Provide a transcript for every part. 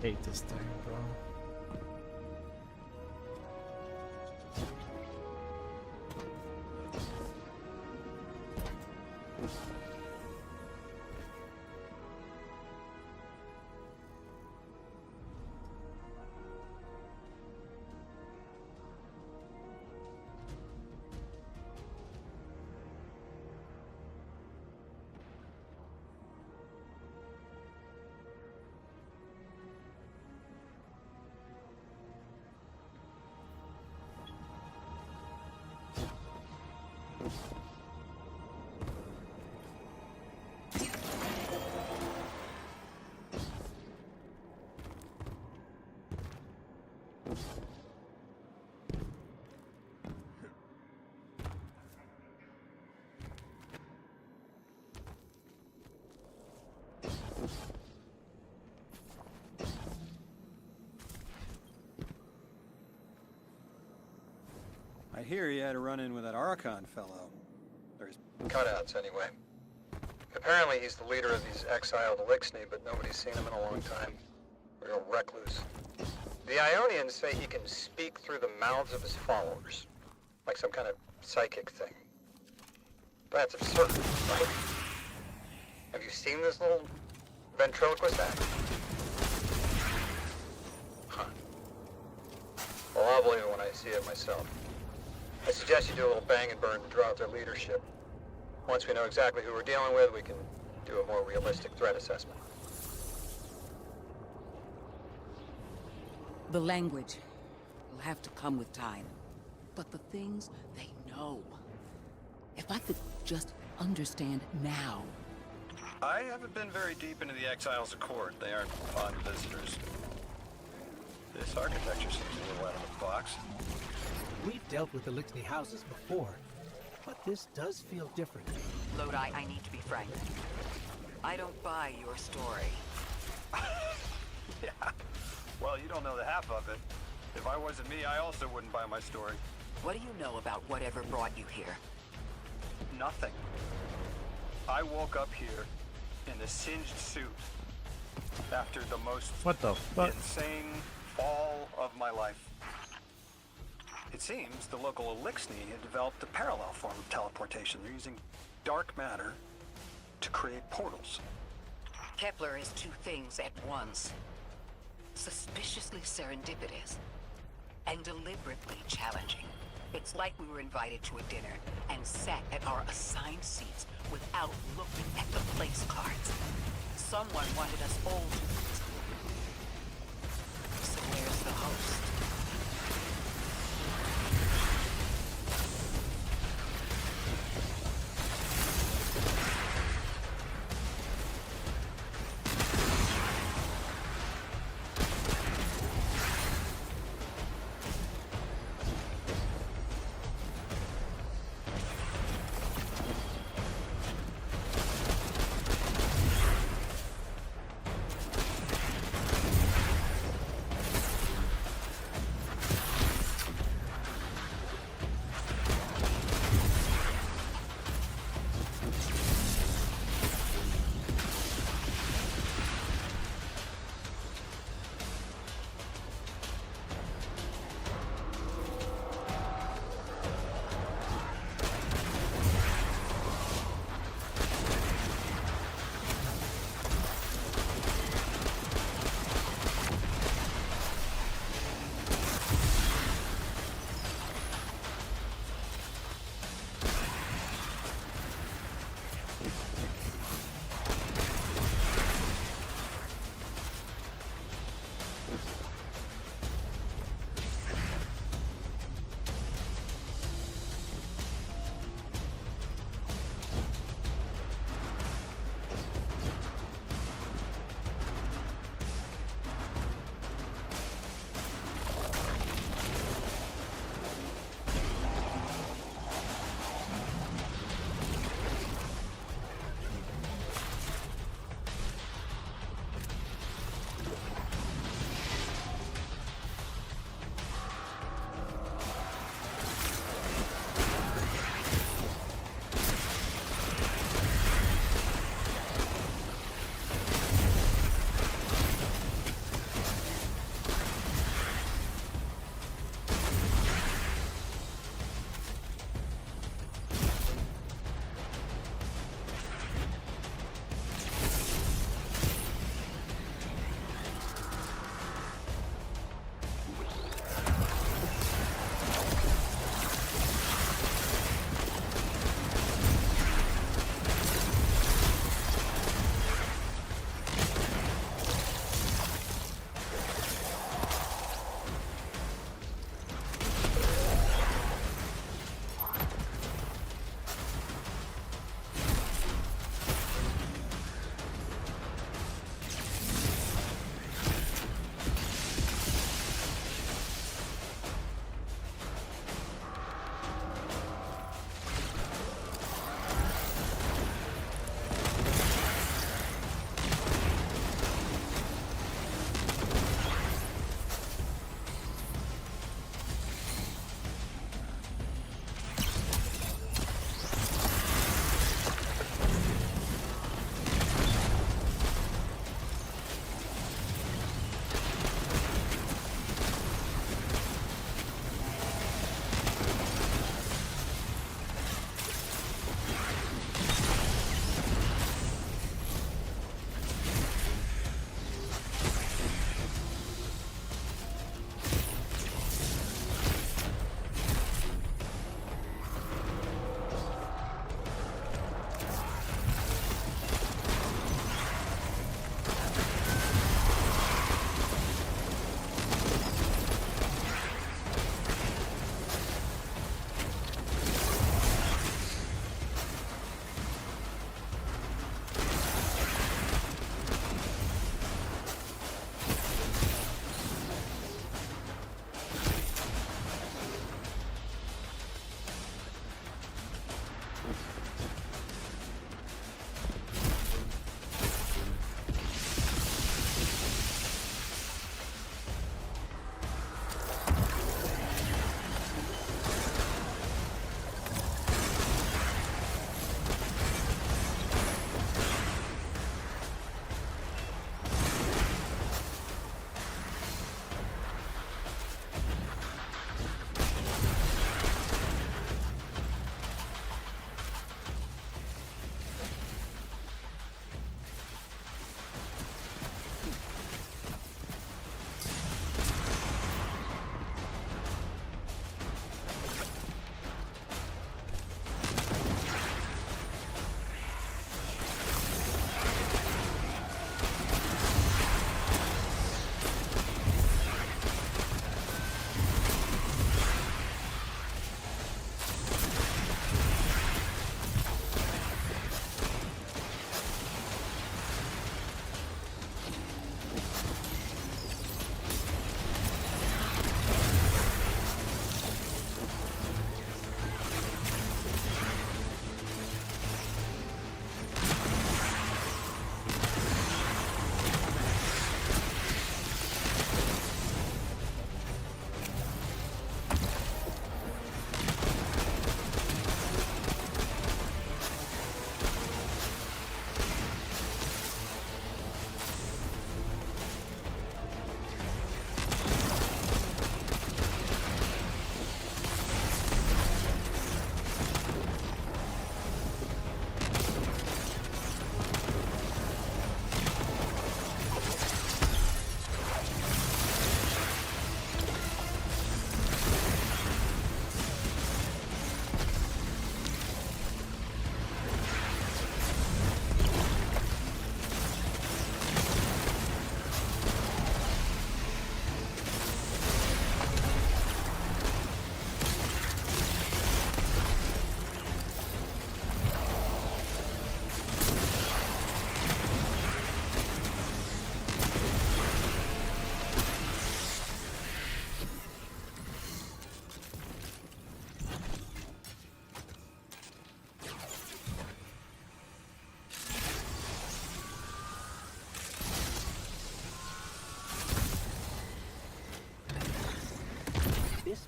hate this thing, bro. I hear you had a run-in with that Archon fellow. Or his cutouts, anyway. Apparently he's the leader of these exiled Elixni, but nobody's seen him in a long time. Real recluse. The Ionians say he can speak through the mouths of his followers. Like some kind of psychic thing. But that's absurd, right? Have you seen this little ventriloquist act? Huh. Well, I'll believe it when I see it myself. I suggest you do a little bang and burn to draw out their leadership. Once we know exactly who we're dealing with, we can do a more realistic threat assessment. The language will have to come with time. But the things they know. If I could just understand now. I haven't been very deep into the Exiles Accord. They aren't fond visitors. This architecture seems a little out of the box. We've dealt with Elixni houses before, but this does feel different. Lodi, I need to be frank. I don't buy your story. Yeah. Well, you don't know the half of it. If I wasn't me, I also wouldn't buy my story. What do you know about whatever brought you here? Nothing. I woke up here in a singed suit after the most What the fuck? insane fall of my life. It seems the local Elixni had developed a parallel form of teleportation. They're using dark matter to create portals. Kepler is two things at once. Suspiciously serendipitous and deliberately challenging. It's like we were invited to a dinner and sat at our assigned seats without looking at the place cards. Someone wanted us all to meet. So where's the host?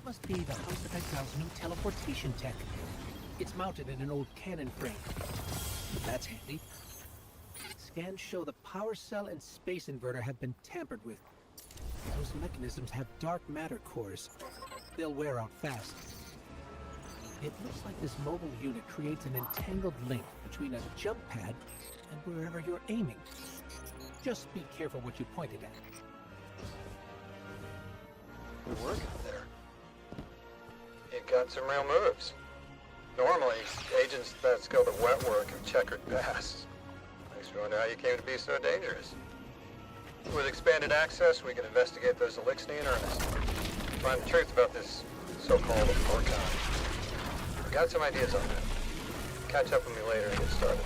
must be the House of Exile's new teleportation tech. It's mounted in an old cannon frame. That's handy. Scans show the power cell and space inverter have been tampered with. Those mechanisms have dark matter cores. They'll wear out fast. It looks like this mobile unit creates an entangled link between a jump pad and wherever you're aiming. Just be careful what you pointed at. Good work out there. You got some real moves. Normally, agents that skilled at wet work have checkered past. Makes me wonder how you came to be so dangerous. With expanded access, we can investigate those Elixni in earnest. Find the truth about this so-called Archon. I got some ideas on that. Catch up with me later and get started.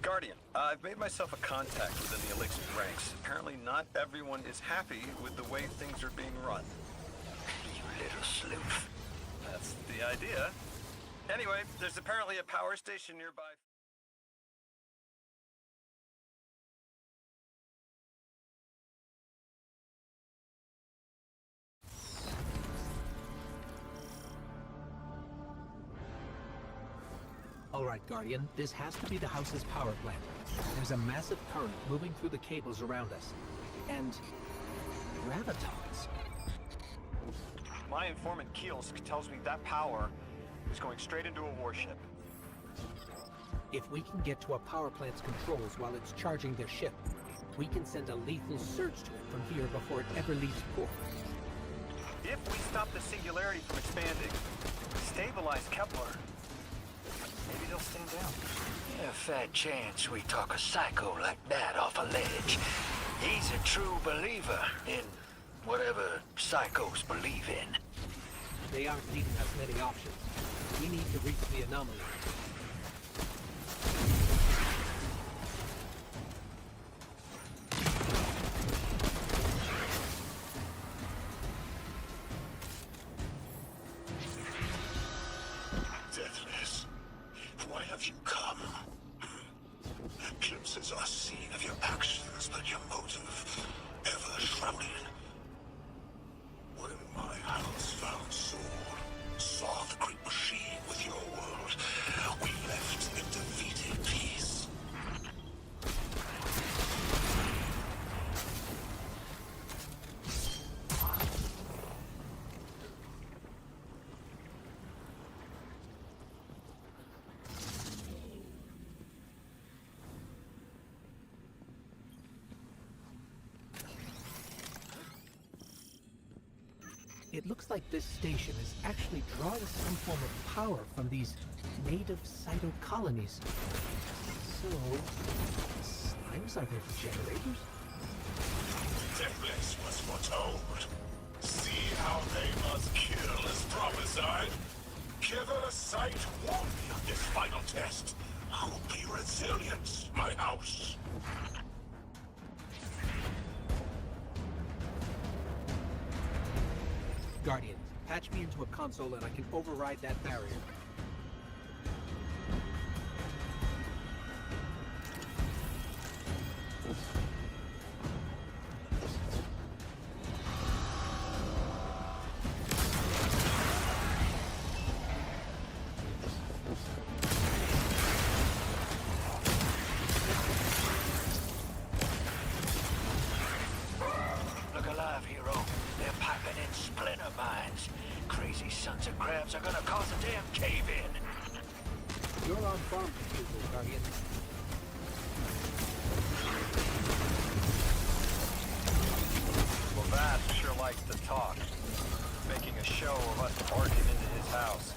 Guardian, I've made myself a contact within the Elixir ranks. Apparently not everyone is happy with the way things are being run. You little sleuth. That's the idea. Anyway, there's apparently a power station nearby. All right, Guardian, this has to be the house's power plant. There's a massive current moving through the cables around us. And gravitons. My informant Keels tells me that power is going straight into a warship. If we can get to a power plant's controls while it's charging their ship, we can send a lethal surge to it from here before it ever leaves port. If we stop the singularity from expanding, stabilize Kepler, maybe they'll stand down. A fat chance we talk a psycho like that off a ledge. He's a true believer in whatever psychos believe in. They aren't leaving us many options. We need to reach the anomaly. your motive ever shrouded. When my house found Sword, saw the great machine with your world, we left in defeated peace. It looks like this station is actually drawing some form of power from these native cyto colonies. So, slimes are their generators? Deathless was foretold. See how they must kill as prophesied. Give a sight warned me of this final test. I will be resilient, my house. Guardian, patch me into a console and I can override that barrier. Look alive, hero. They're piping in splinter mines. Crazy sons of crabs are gonna cause a damn cave-in. You're on farm refusal, Guardian. Well, Vass sure likes to talk, making a show of us barging into his house.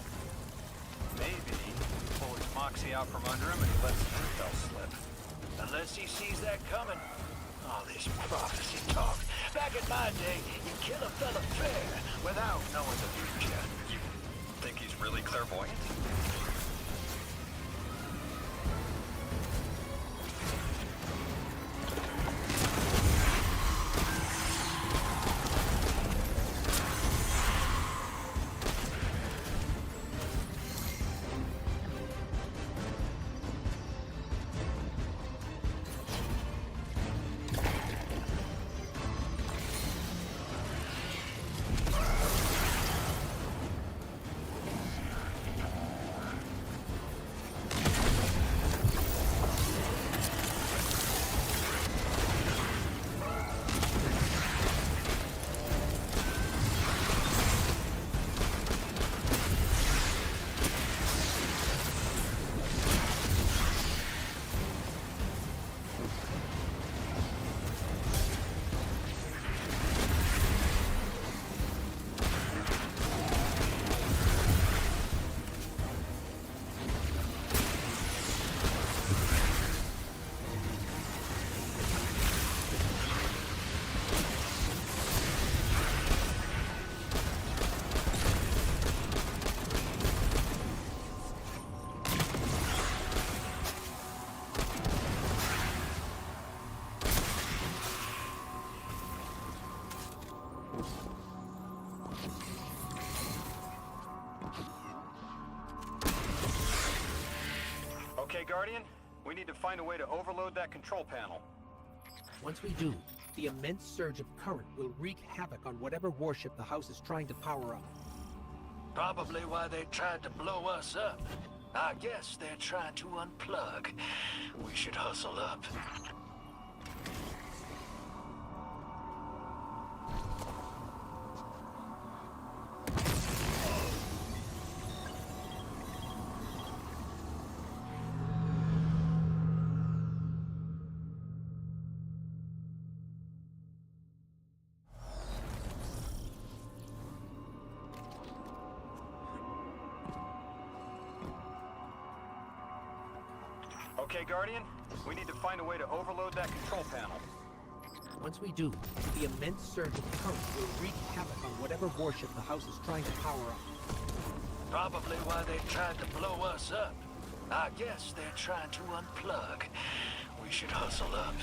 Maybe he pull his moxie out from under him and he lets the intel slip. Unless he sees that coming. All this prophecy talk. Back in my day, you kill a fella fair without knowing the future. You think he's really clairvoyant? Okay, Guardian, we need to find a way to overload that control panel. Once we do, the immense surge of current will wreak havoc on whatever warship the house is trying to power up. Probably why they tried to blow us up. I guess they're trying to unplug. We should hustle up. Okay, Guardian, we need to find a way to overload that control panel. Once we do, the immense surge of current will wreak havoc on whatever warship the house is trying to power up. Probably why they tried to blow us up. I guess they're trying to unplug. We should hustle up.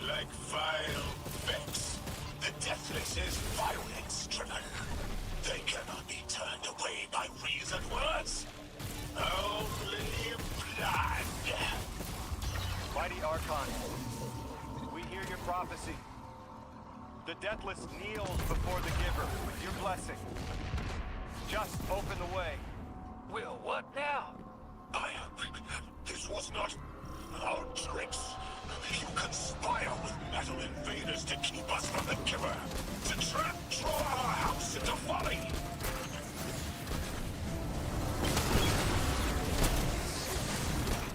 Like vile Vex, the Deathless' violence driven. They cannot be turned away by reasoned words. Only blood. Mighty Archon, we hear your prophecy. The Deathless kneels before the Giver with your blessing. Just open the way. Will what now? This was not our tricks. You conspire with metal invaders to keep us from the Giver. To draw our house into folly.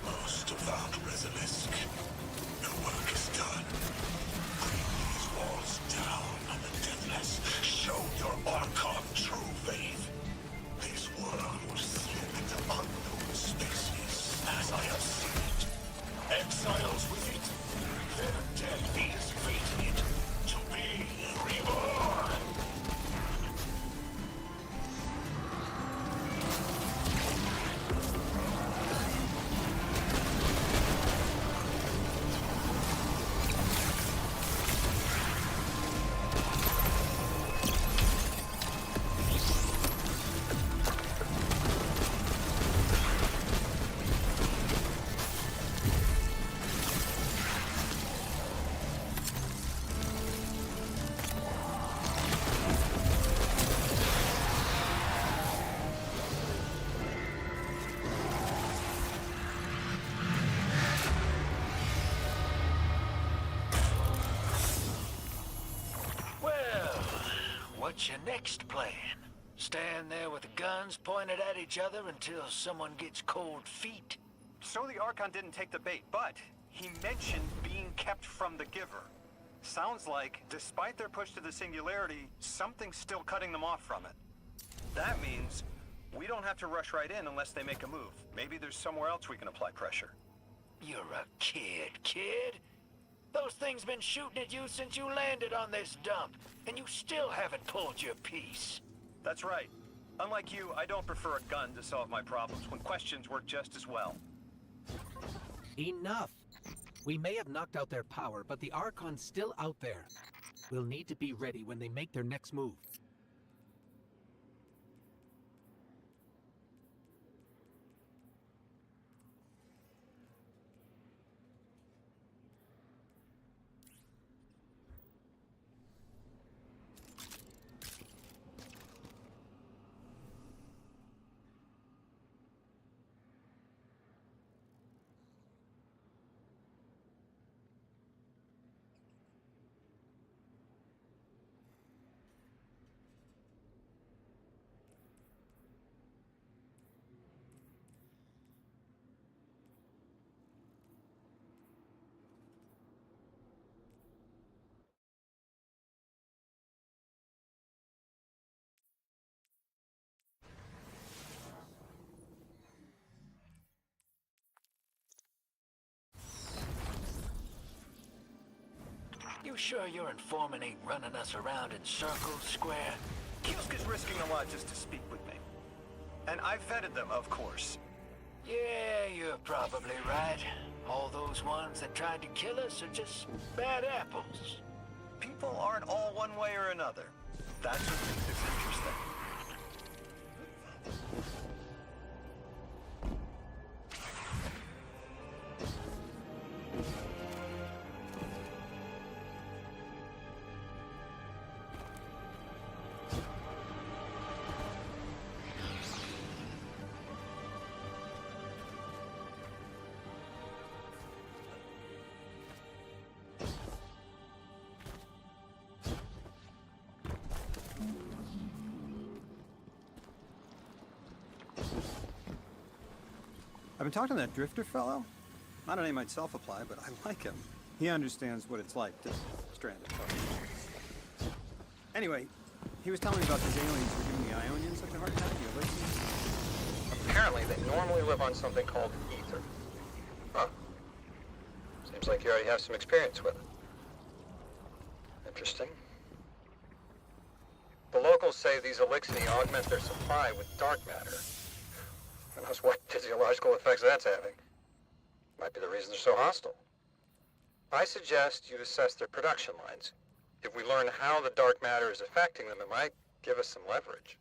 Most devout Resilisk, your work is done. Bring these walls down, and the Deathless. Show your Archon true faith. This world will slip into unknown spaces, as I have seen it. Exiles with it. Their death is fated to be reborn. Well, what's your next plan? Stand there with the guns pointed at each other until someone gets cold feet? So the Archon didn't take the bait, but he mentioned being kept from the Giver. Sounds like, despite their push to the Singularity, something's still cutting them off from it. That means we don't have to rush right in unless they make a move. Maybe there's somewhere else we can apply pressure. You're a kid. Those things been shooting at you since you landed on this dump, and you still haven't pulled your piece. That's right. Unlike you, I don't prefer a gun to solve my problems when questions work just as well. Enough! We may have knocked out their power, but the Archon's still out there. We'll need to be ready when they make their next move. You sure your informant ain't running us around in circles, Square? Kilsk is risking a lot just to speak with me. And I've vetted them, of course. Yeah, you're probably right. All those ones that tried to kill us are just bad apples. People aren't all one way or another. That's what makes this interesting. I've been talking to that Drifter fellow. Not a name I'd self-apply, but I like him. He understands what it's like to stranded. Anyway, he was telling me about these aliens who are giving the Ionians such a hard time. You listen? Apparently, they normally live on something called ether. Huh. Seems like you already have some experience with it. Interesting. The locals say these Elixni augment their supply with dark matter. Who knows what physiological effects that's having? Might be the reason they're so hostile. I suggest you assess their production lines. If we learn how the dark matter is affecting them, it might give us some leverage.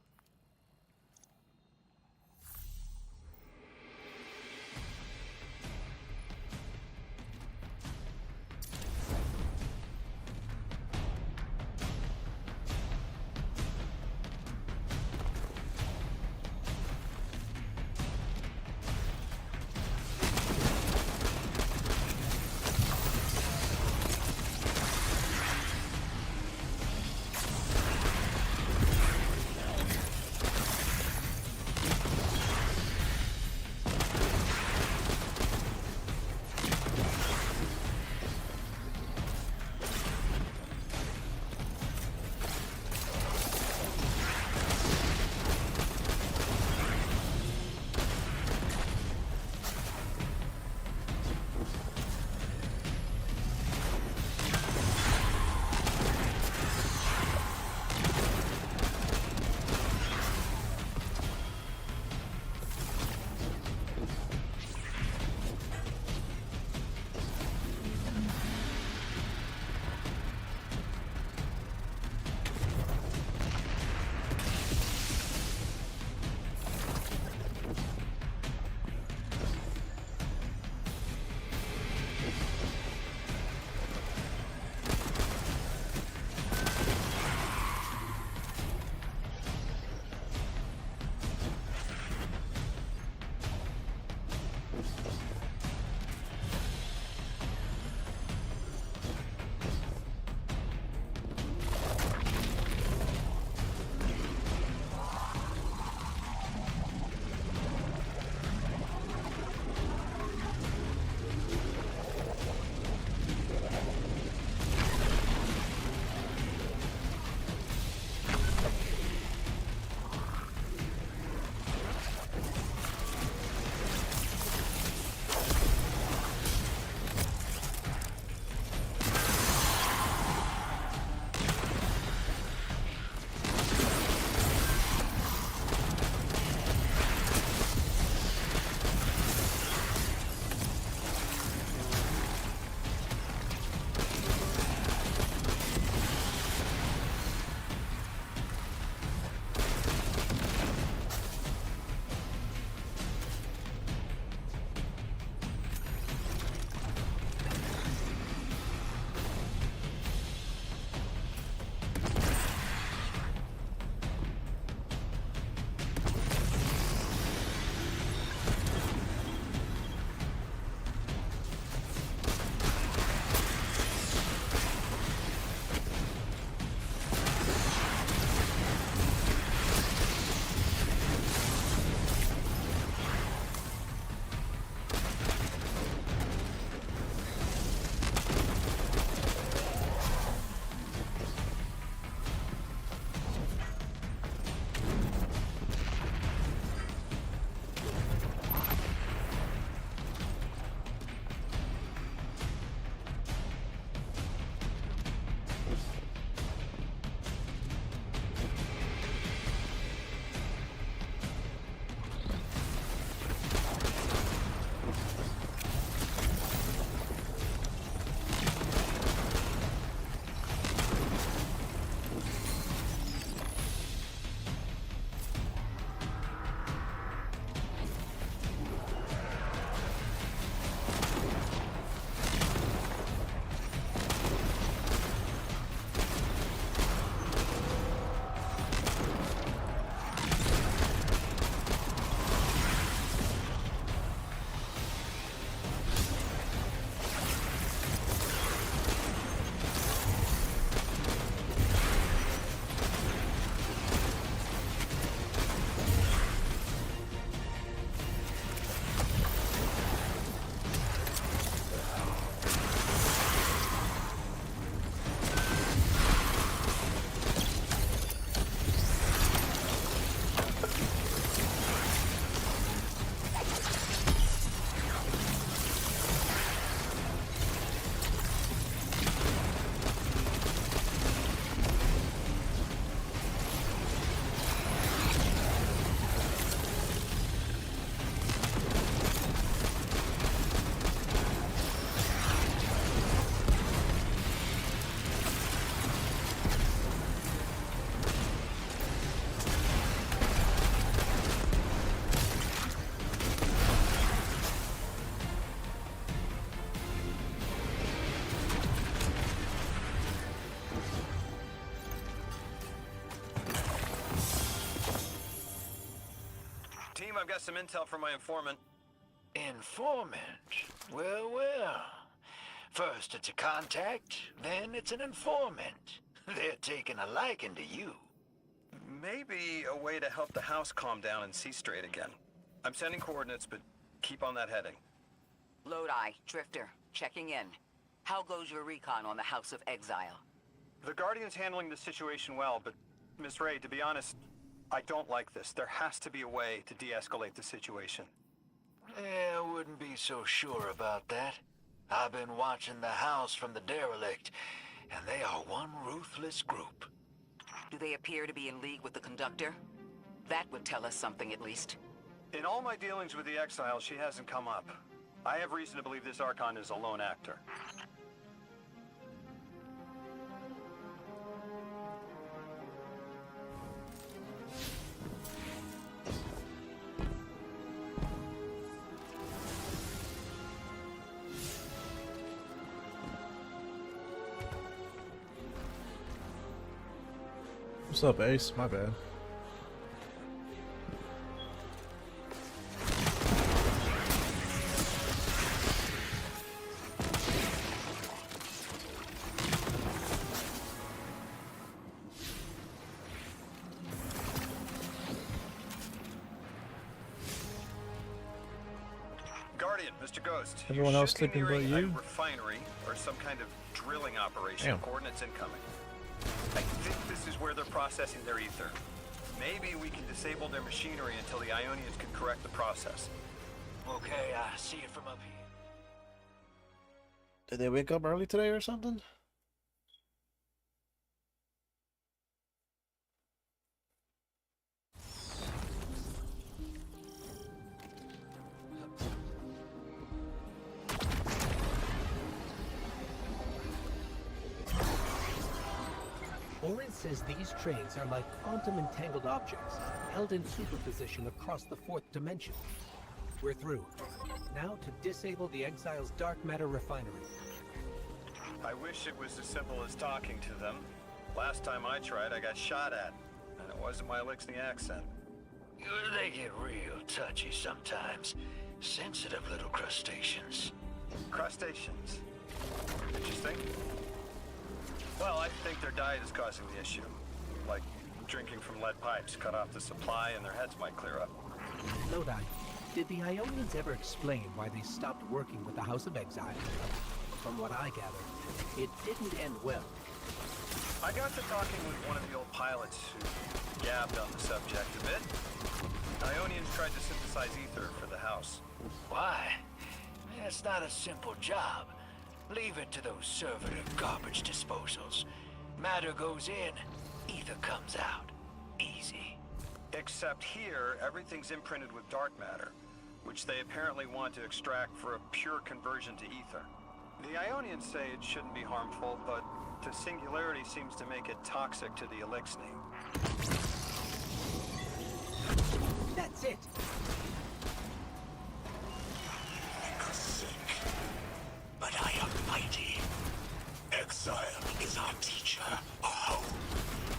I've got some intel from my informant. Informant? Well, well. First it's a contact, then it's an informant. They're taking a liking to you. Maybe a way to help the house calm down and see straight again. I'm sending coordinates, but keep on that heading. Lodi, Drifter, checking in. How goes your recon on the House of Exile? The Guardian's handling the situation well, but Miss Ray, to be honest, I don't like this. There has to be a way to de-escalate the situation. I wouldn't be so sure about that. I've been watching the house from the derelict, and they are one ruthless group. Do they appear to be in league with the Conductor? That would tell us something at least. In all my dealings with the Exile, she hasn't come up. I have reason to believe this Archon is a lone actor. What's up, Ace? My bad. Guardian, Mr. Ghost. Everyone you else should be sleeping but nearing you? a refinery or some kind of drilling operation. Damn. Coordinates incoming. I think this is where they're processing their ether. Maybe we can disable their machinery until the Ionians can correct the process. Okay, I see it from up here. Did they wake up early today or something? Orin says these trains are like quantum entangled objects, held in superposition across the fourth dimension. We're through. Now to disable the Exile's dark matter refinery. I wish it was as simple as talking to them. Last time I tried, I got shot at. And it wasn't my Elixni accent. They get real touchy sometimes. Sensitive little crustaceans. Crustaceans. Interesting. Well, I think their diet is causing the issue. Like drinking from lead pipes cut off the supply and their heads might clear up. Lodi, did the Ionians ever explain why they stopped working with the House of Exile? From what I gather, it didn't end well. I got to talking with one of the old pilots who gabbed on the subject a bit. Ionians tried to synthesize ether for the house. Why? It's not a simple job. Leave it to those servitor garbage disposals. Matter goes in, ether comes out. Easy. Except here, everything's imprinted with dark matter, which they apparently want to extract for a pure conversion to ether. The Ionians say it shouldn't be harmful, but the singularity seems to make it toxic to the Elixni. That's it! Sick. But I am mighty. Exile is our teacher, our home.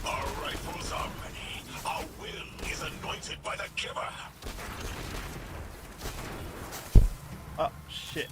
Our rifles are ready. Our will is anointed by the giver. Oh, shit.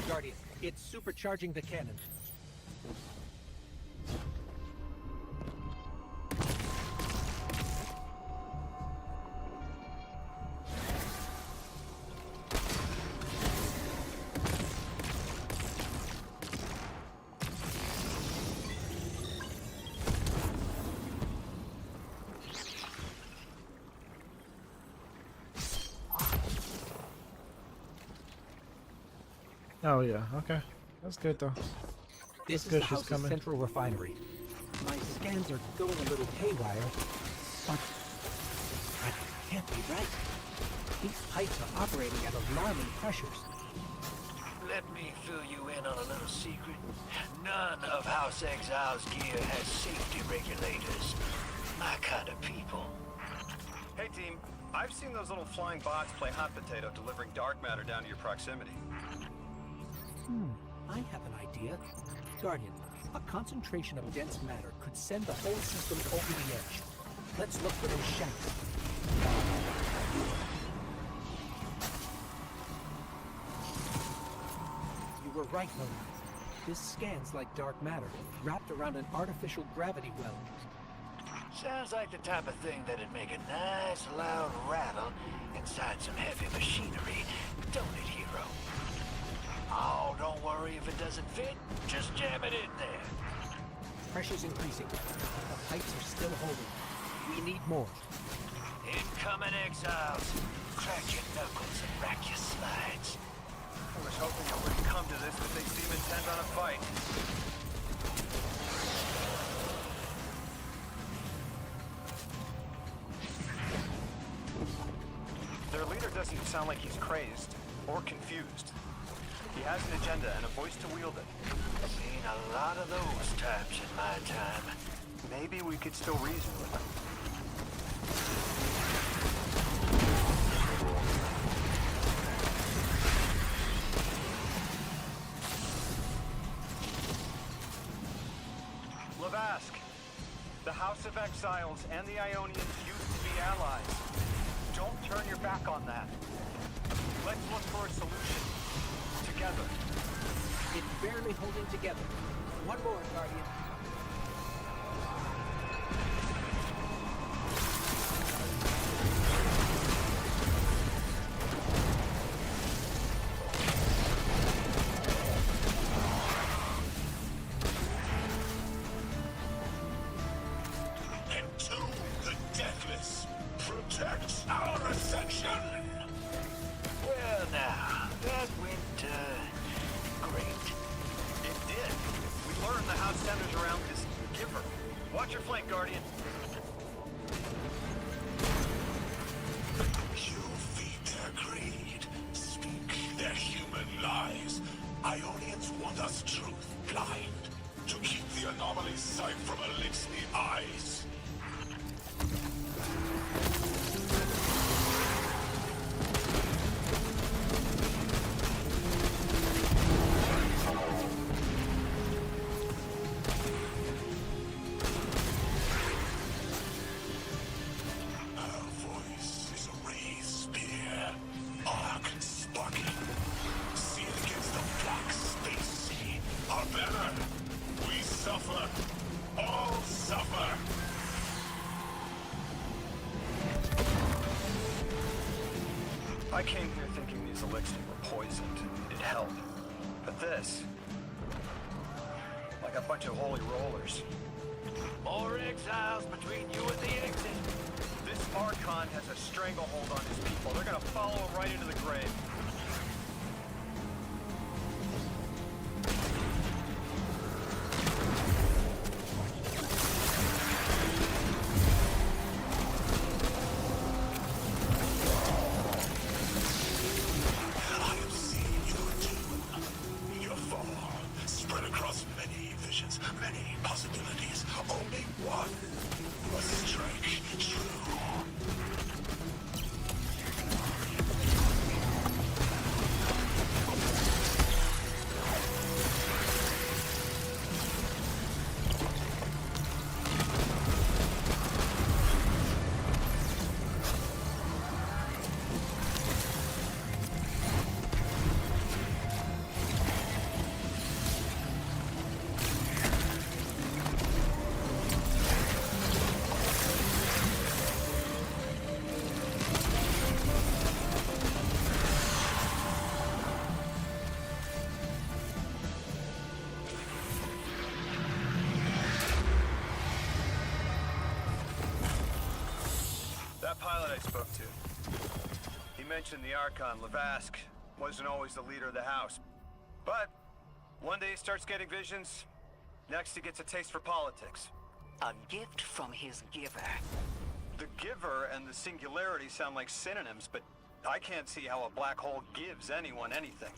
Guardian, it's supercharging the cannon. Oh yeah, okay. That's good though. This is Good, the she's house's coming. central refinery. My scans are going a little haywire, but that can't be right. These pipes are operating at alarming pressures. Let me fill you in on a little secret. None of House Exile's gear has safety regulators. My kind of people. Hey team, I've seen those little flying bots play hot potato delivering dark matter down to your proximity. I have an idea. Guardian, a concentration of dense matter could send the whole system over the edge. Let's look for those shafts. You were right, Lola. This scans like dark matter, wrapped around an artificial gravity well. Sounds like the type of thing that'd make a nice loud rattle inside some heavy machinery, don't it, hero? Oh, don't worry if it doesn't fit. Just jam it in there. Pressure's increasing. The pipes are still holding. We need more. Incoming exiles. Crack your knuckles and rack your slides. I was hoping it wouldn't come to this, but they seem intent on a fight. Their leader doesn't sound like he's crazed or confused. He has an agenda and a voice to wield it. Seen a lot of those types in my time. Maybe we could still reason with him. Lavask, the House of Exiles and the Ionians used to be allies. Don't turn your back on that. Let's look for a solution. Together. It's barely holding together. One more, Guardian. Entomb the Deathless. Protect our ascension. Well now, that went, great. It did. We learned the house centers around this giver. Watch your flank, Guardian. You feed their greed, speak their human lies. Ionians want us truth blind, to keep the anomaly sight from Elixni eyes. Our voice is a raised spear, arc sparking. Sealed against the black space sea. Our banner. We suffer. All suffer. I came here thinking these elixirs were poisoned, needed help. But this... like a bunch of holy rollers. More exiles between you and the exit. This Archon has a stranglehold on his people. They're gonna follow him right into the grave. I have seen your doom, your fall, spread across many visions, many possibilities. Only one must strike true. That pilot I spoke to, he mentioned the Archon, Lavask, wasn't always the leader of the house. But one day he starts getting visions, Next, he gets a taste for politics. A gift from his giver. The giver and the singularity sound like synonyms, but I can't see how a black hole gives anyone anything.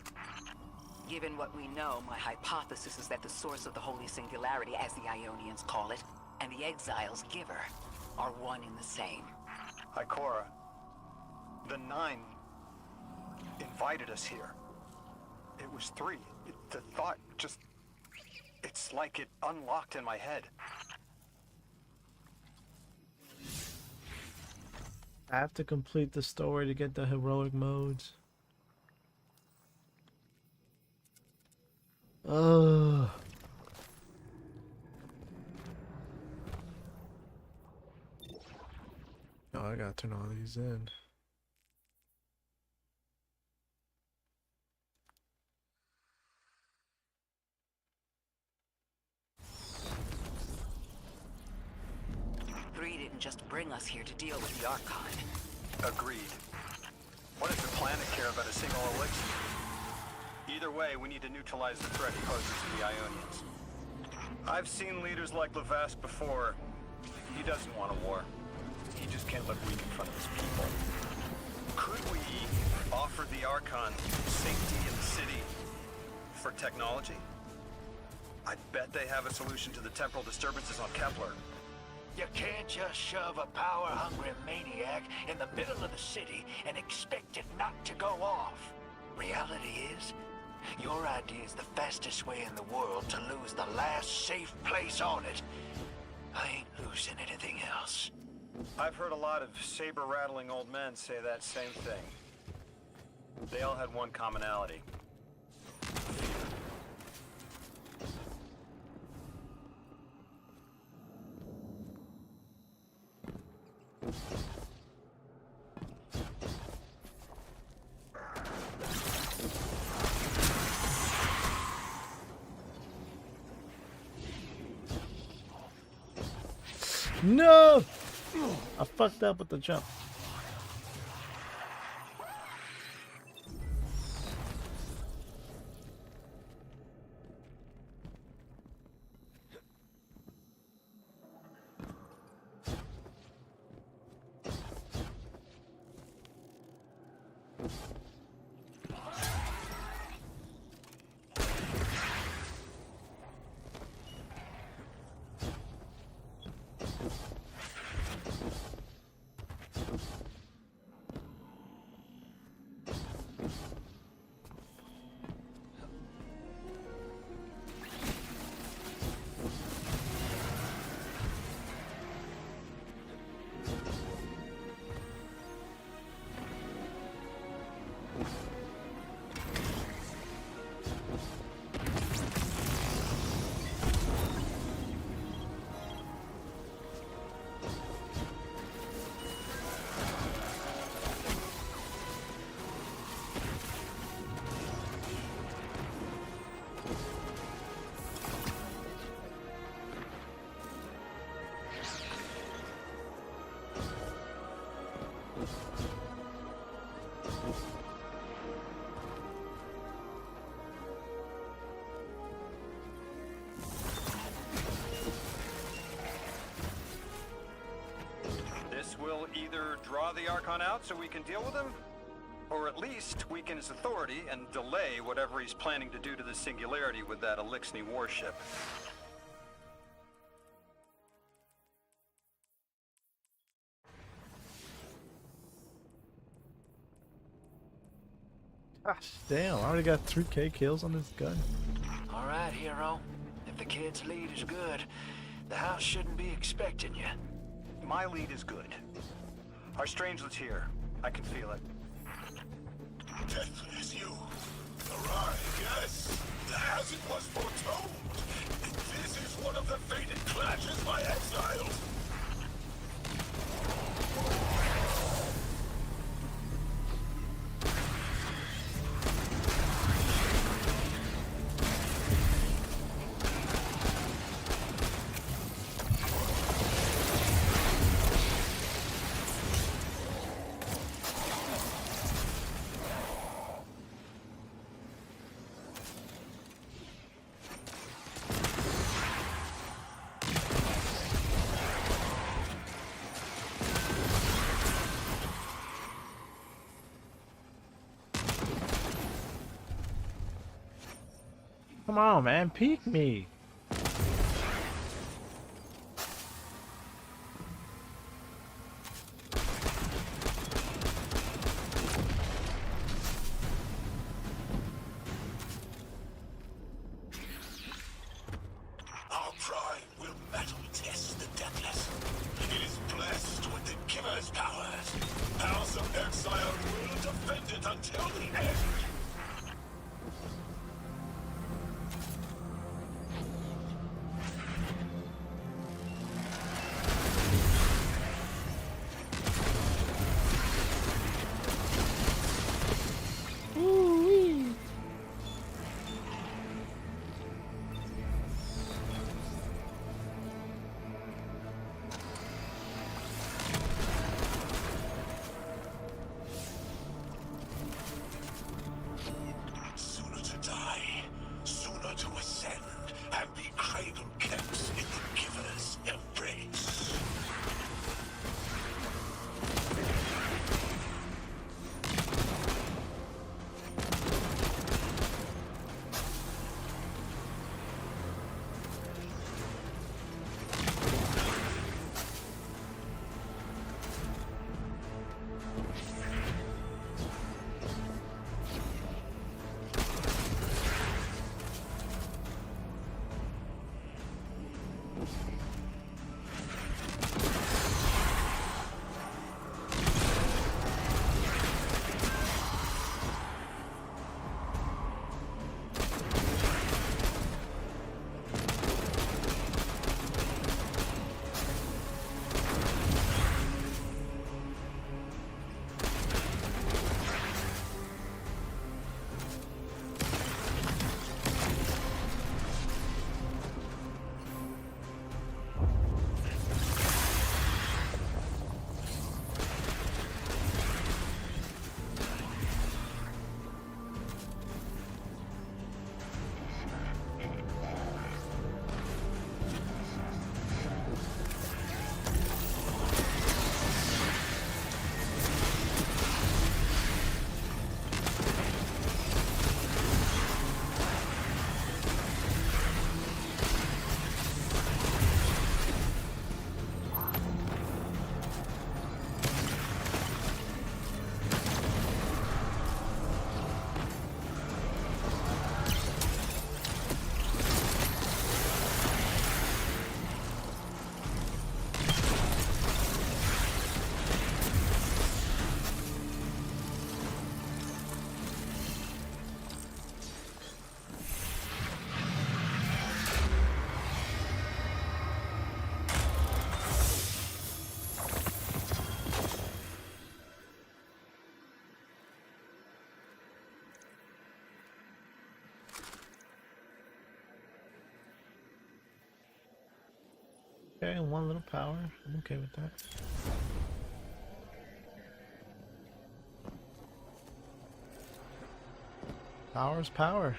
Given what we know, my hypothesis is that the source of the Holy Singularity, as the Ionians call it, and the Exile's giver are one and the same. Ikora, the Nine invited us here. It was 3. The thought just... It's like it unlocked in my head. I have to complete the story to get the heroic modes. Ugh. Oh, I gotta turn all these in. Three didn't just bring us here to deal with the Archon. Agreed. What if the planet care about a single elixir? Either way, we need to neutralize the threat he poses to the Ionians. I've seen leaders like Levasque before. He doesn't want a war. He just can't look weak in front of his people. Could we offer the Archon safety in the city for technology? I bet they have a solution to the temporal disturbances on Kepler. You can't just shove a power-hungry maniac in the middle of the city and expect it not to go off. Reality is, your idea is the fastest way in the world to lose the last safe place on it. I ain't losing anything else. I've heard a lot of saber-rattling old men say that same thing. They all had one commonality. No! I fucked up with the jump. Will either draw the Archon out so we can deal with him, or at least weaken his authority and delay whatever he's planning to do to the Singularity with that Elixni warship. Gosh damn, I already got 3K kills on this gun. All right, hero. If the kid's lead is good, the house shouldn't be expecting you. My lead is good. Our strangelet's here. I can feel it. Death is you. Arrive, yes. As it was foretold. This is one of the fated clashes by exiles. Come on, man. Peek me. Our pride will metal test the deathless. It is blessed with the giver's powers. House of Exile will defend it until the end. Sooner to die, sooner to ascend, and be cradle kept in the giver's embrace. Okay, one little power. I'm okay with that. Power's power.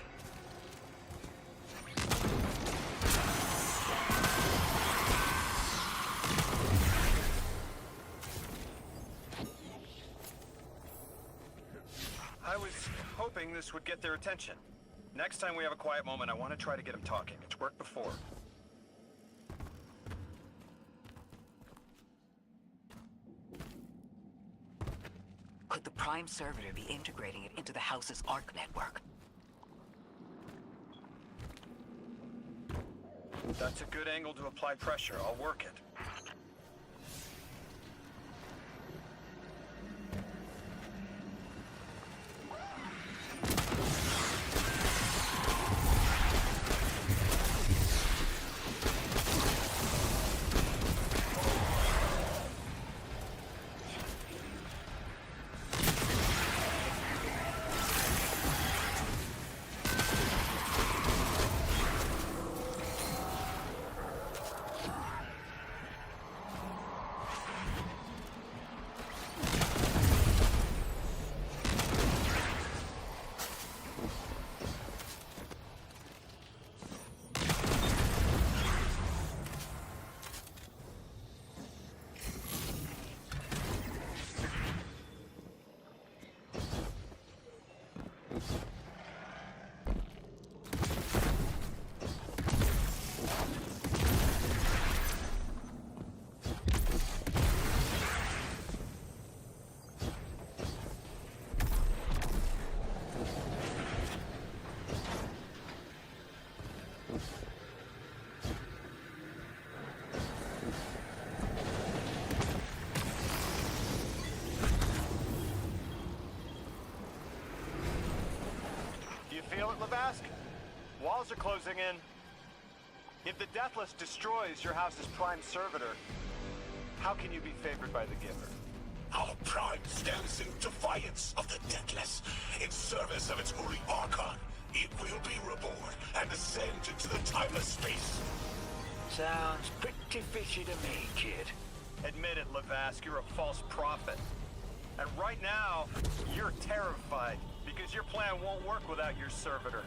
I was hoping this would get their attention. Next time we have a quiet moment, I want to try to get them talking. It's worked before. Could the Prime Servitor be integrating it into the House's ARC network? That's a good angle to apply pressure. I'll work it. Lavask? Walls are closing in. If the Deathless destroys your house's prime servitor, how can you be favored by the Giver? Our prime stands in defiance of the Deathless, in service of its holy Archon. It will be reborn and ascend into the timeless space. Sounds pretty fishy to me, kid. Admit it, Lavask, you're a false prophet. And right now, you're terrified, because your plan won't work without your servitor.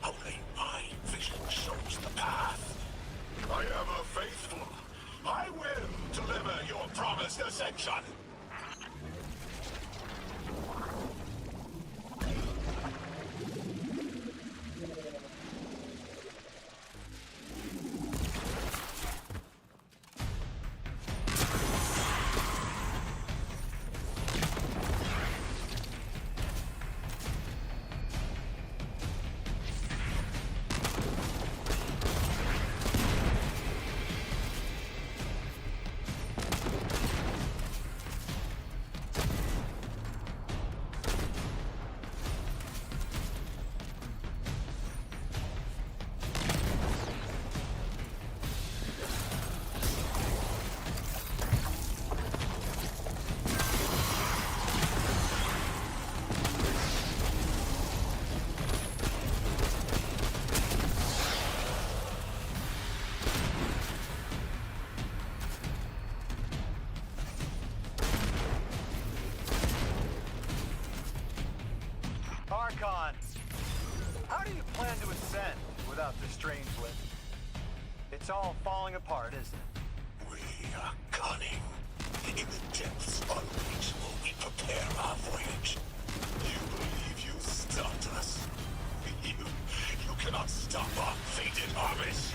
Only my vision shows the path. I am a faithful. I will deliver your promised ascension. Archon, how do you plan to ascend without the Strangeling? It's all falling apart, isn't it? We are cunning. In the depths unreachable, we prepare our voyage. You believe you stopped us? You cannot stop our fated harvest.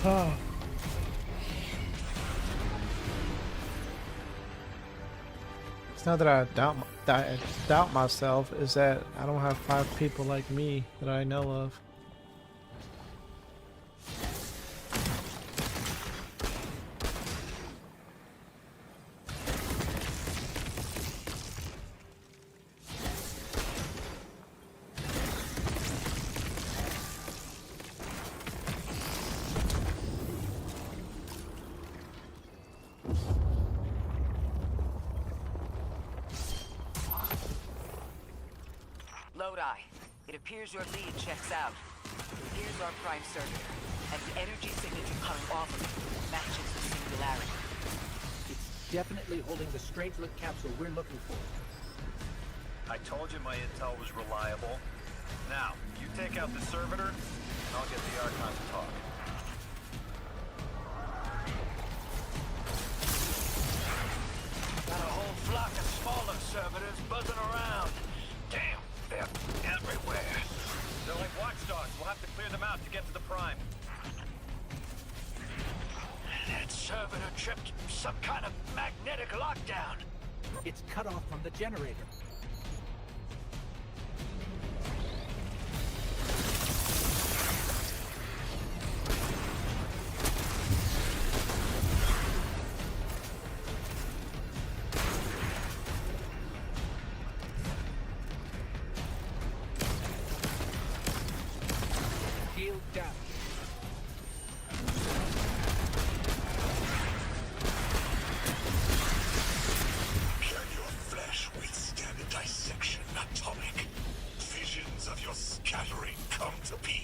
Oh. It's not that I doubt myself, is that I don't have 5 people like me that I know of. Lodi, it appears your lead checks out. Here's our prime servitor, and the energy signature coming off of it matches the singularity. It's definitely holding the Strangeling capsule we're looking for. I told you my intel was reliable. Now, you take out the servitor, and I'll get the Archon to talk. Got a whole flock of smaller servitors buzzing around. Damn, they're everywhere. They're like watchdogs. We'll have to clear them out to get to the Prime. That servitor tripped some kind of magnetic lockdown. It's cut off from the generator. your scattering come to be?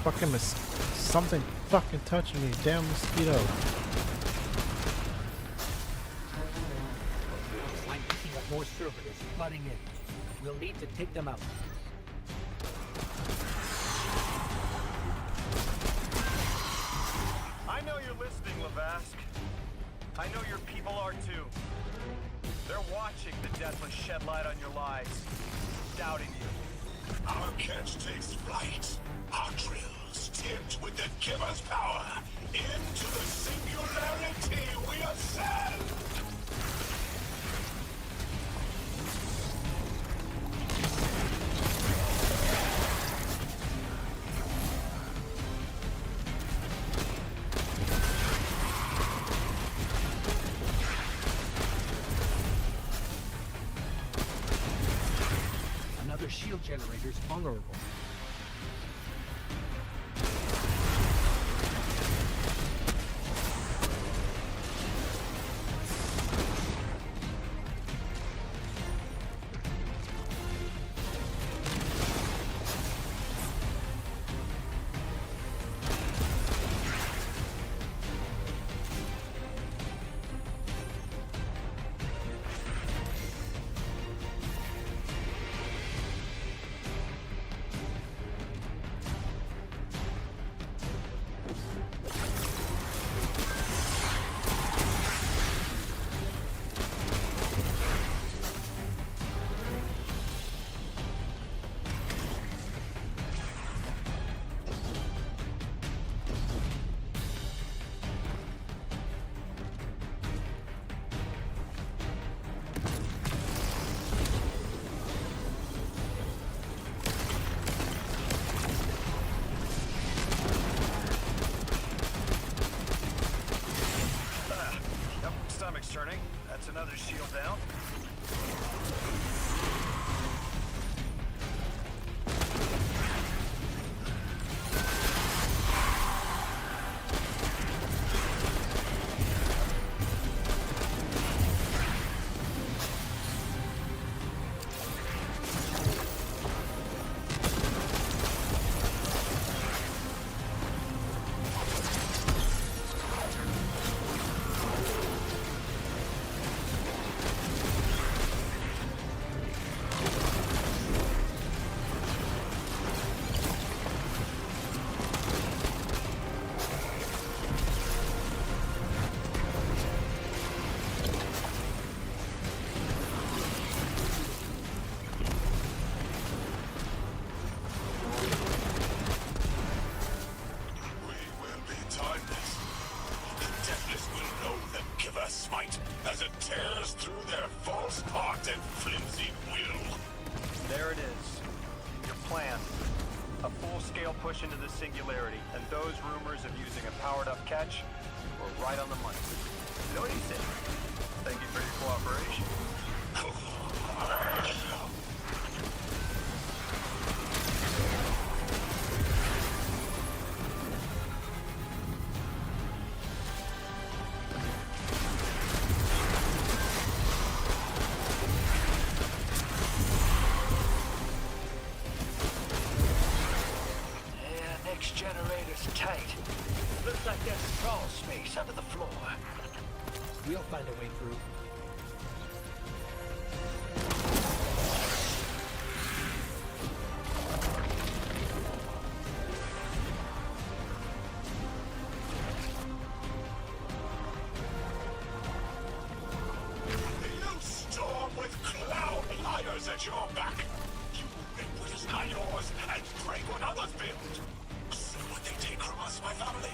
Fucking something fucking touching me. Damn mosquito. I'm picking up more servitors flooding in. We'll need to take them out. I know you're listening, Lavask. I know your people are too. They're watching the Deathless shed light on your lives, doubting you. Our catch takes flight. Our drills tipped with the Giver's power. Into the singularity we ascend! Another shield generator's vulnerable. Turning. That's another shield down. As it tears through their false heart and flimsy will. There it is. Your plan. A full-scale push into the singularity, and those rumors of using a powered-up catch were right on the money. You know what he said? Thank you for your cooperation. Generator's tight. Looks like there's a crawl space under the floor. We'll find a way through. You storm with cloud liars at your back. You rip what is not yours and break what others build. What they take from us, my family.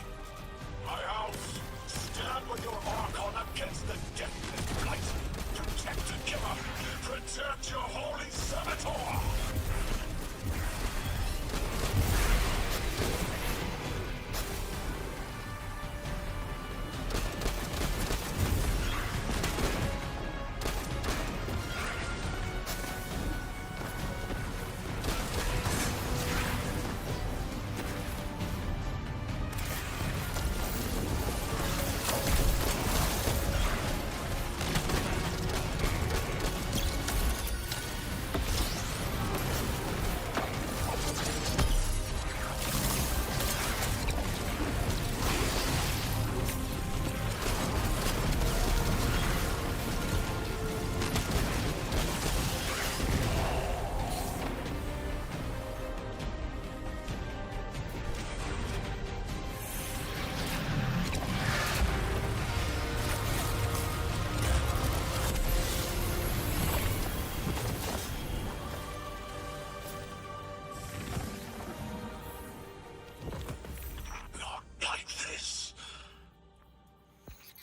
My house. Stand with your Archon against the deathless blight. Protect the Giver.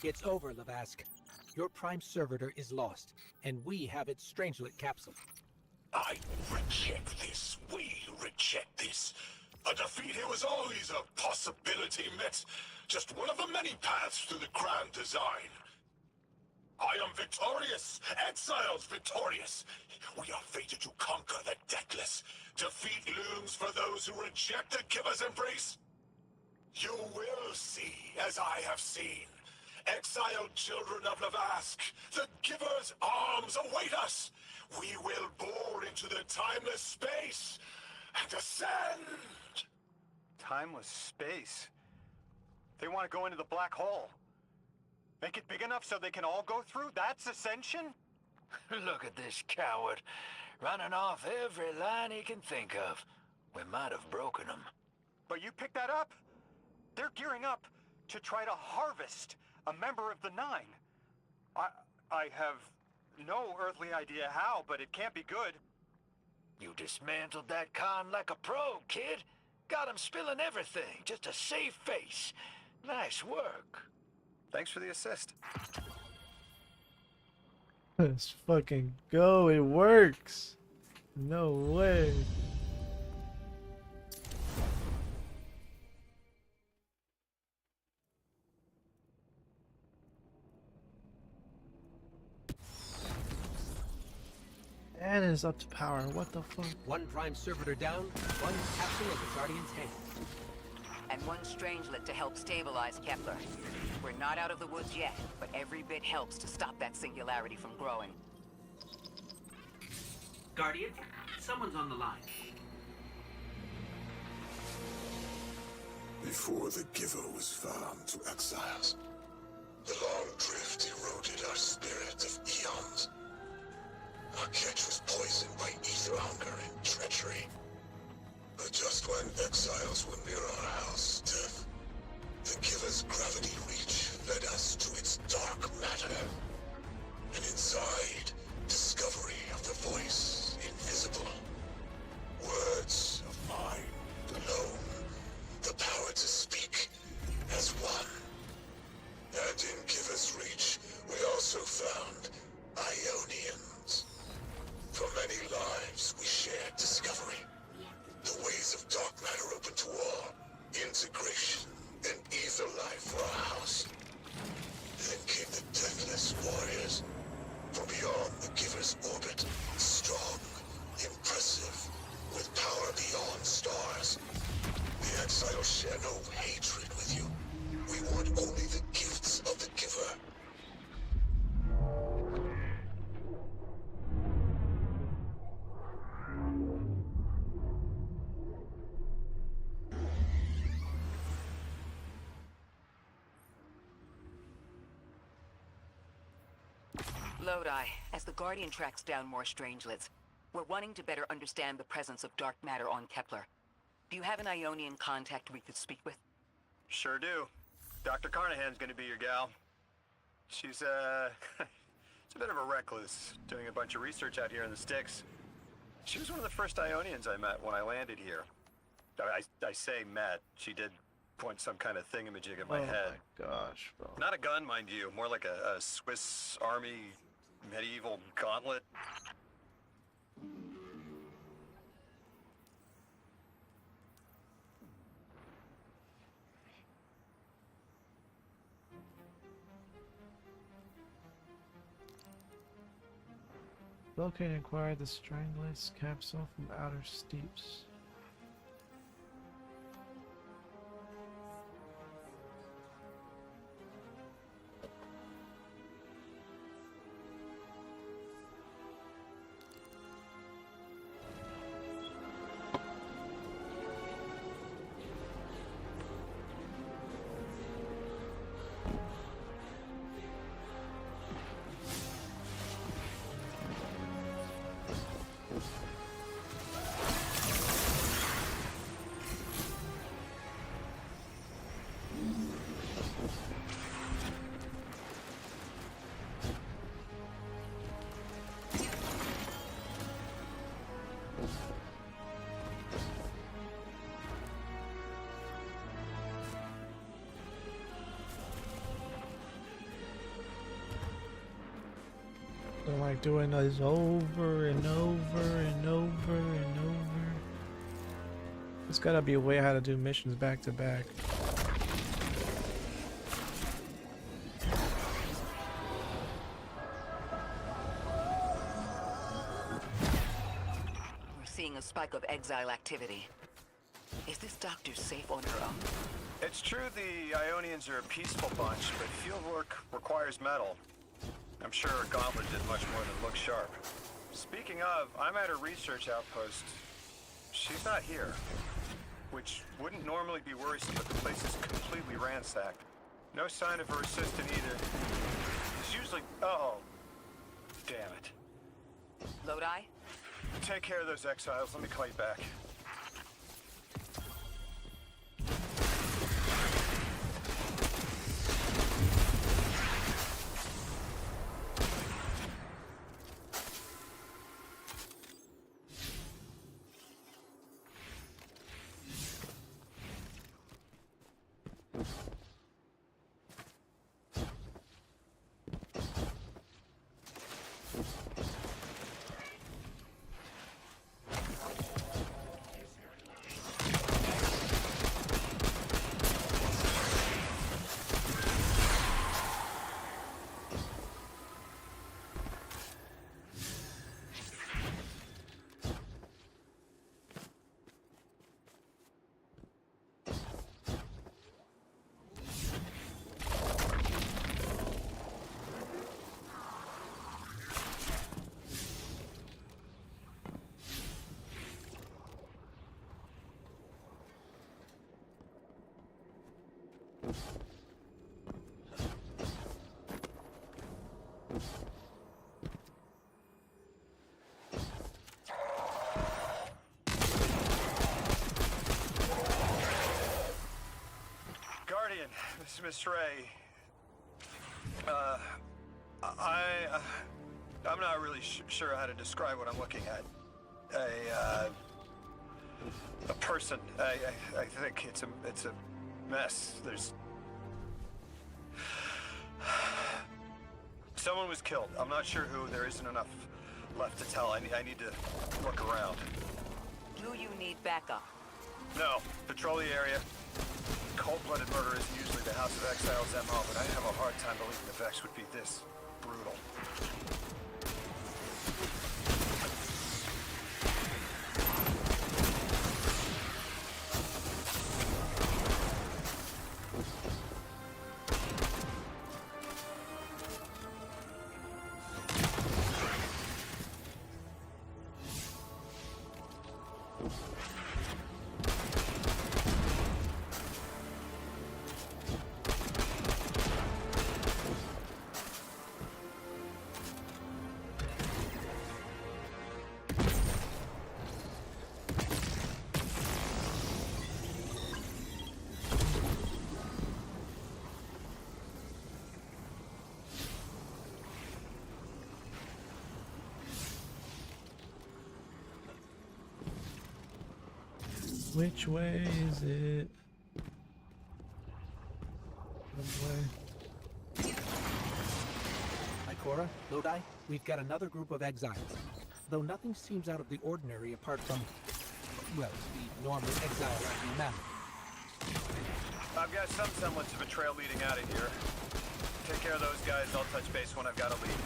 It's over, Lavask. Your Prime Servitor is lost, and we have its Strangelet capsule. I reject this. We reject this. A defeat here was always a possibility, Met. Just one of the many paths to the grand design. I am victorious. Exiles victorious. We are fated to conquer the deathless. Defeat looms for those who reject the Giver's embrace. You will see, as I have seen. Exiled children of Lavask, the Giver's arms await us. We will bore into the timeless space and ascend. Timeless space? They want to go into the black hole. Make it big enough so they can all go through? That's ascension? Look at this coward, running off every line he can think of. We might have broken him. But you picked that up? They're gearing up to try to harvest a member of the Nine. I have no earthly idea how, but it can't be good. You dismantled that con like a pro, kid. Got him spilling everything, just to save face. Nice work. Thanks for the assist. Let's fucking go. It works. No way. And it's up to power. What the fuck? One Prime Servitor down, one capsule in the Guardian's hand. And one Strangelet to help stabilize Kepler. We're not out of the woods yet, but every bit helps to stop that singularity from growing. Guardian, someone's on the line. Before the Giver was found to exiles, the long drift eroded our spirit of eons. Our catch was poisoned by ether hunger and treachery. But just when exiles were near our house, death, the Giver's gravity reach led us to its dark matter. And inside, discovery of the voice invisible. Words of mine alone. The power to speak as one. And in Giver's reach, we also found Ionians. For many lives, we shared discovery. The ways of dark matter open to all. Integration and ether life for our house. Then came the Deathless Warriors. From beyond the Giver's orbit. Strong, impressive, with power beyond stars. The exiles share no hatred with you. We want only the gifts of the Giver. Lodi, as the Guardian tracks down more Strangelets, we're wanting to better understand the presence of dark matter on Kepler. Do you have an Ionian contact we could speak with? Sure do. Dr. Carnahan's gonna be your gal. She's, she's a bit of a recluse, doing a bunch of research out here in the sticks. She was one of the first Ionians I met when I landed here. I say met. She did point some kind of thingamajig at my head. Oh my gosh, bro. Not a gun, mind you. More like a Swiss Army medieval gauntlet. Locate and acquire the Strangelet's capsule from Outer Steeps. been like doing this over and over and over and over. There's gotta be a way how to do missions back to back. We're seeing a spike of exile activity. Is this doctor safe on her own? It's true the Ionians are a peaceful bunch, but field work requires metal. I'm sure her gauntlet did much more than look sharp. Speaking of, I'm at her research outpost. She's not here, which wouldn't normally be worrisome, but the place is completely ransacked. No sign of her assistant either. It's usually... Oh, damn it. Lodi? Take care of those exiles. Let me call you back. Guardian, this is Miss Ray. I'm not really sure how to describe what I'm looking at. A person. I think it's a mess. There's... Someone was killed. I'm not sure who. There isn't enough left to tell. I need to look around. Do you need backup? No. Patrol the area. Cold-blooded murder isn't usually the House of Exiles' MO, but I have a hard time believing the Vex would be this brutal. Which way is it? Which way? Ikora, Lodi, we've got another group of exiles. Though nothing seems out of the ordinary apart from, well, the normal exile manner. I've got some semblance of a trail leading out of here. Take care of those guys. I'll touch base when I've got a lead.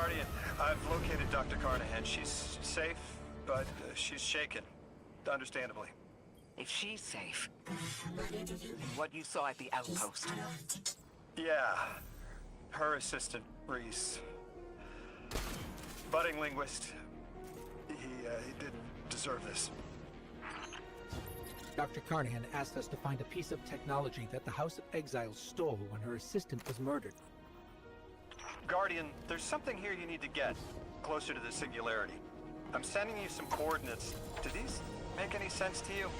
Guardian, I've located Dr. Carnahan. She's safe, but she's shaken. Understandably. If she's safe, what you saw at the outpost. Yeah. Her assistant, Reese. Budding linguist. He didn't deserve this. Dr. Carnahan asked us to find a piece of technology that the House of Exiles stole when her assistant was murdered. Guardian, there's something here you need to get. Closer to the singularity. I'm sending you some coordinates. Do these make any sense to you?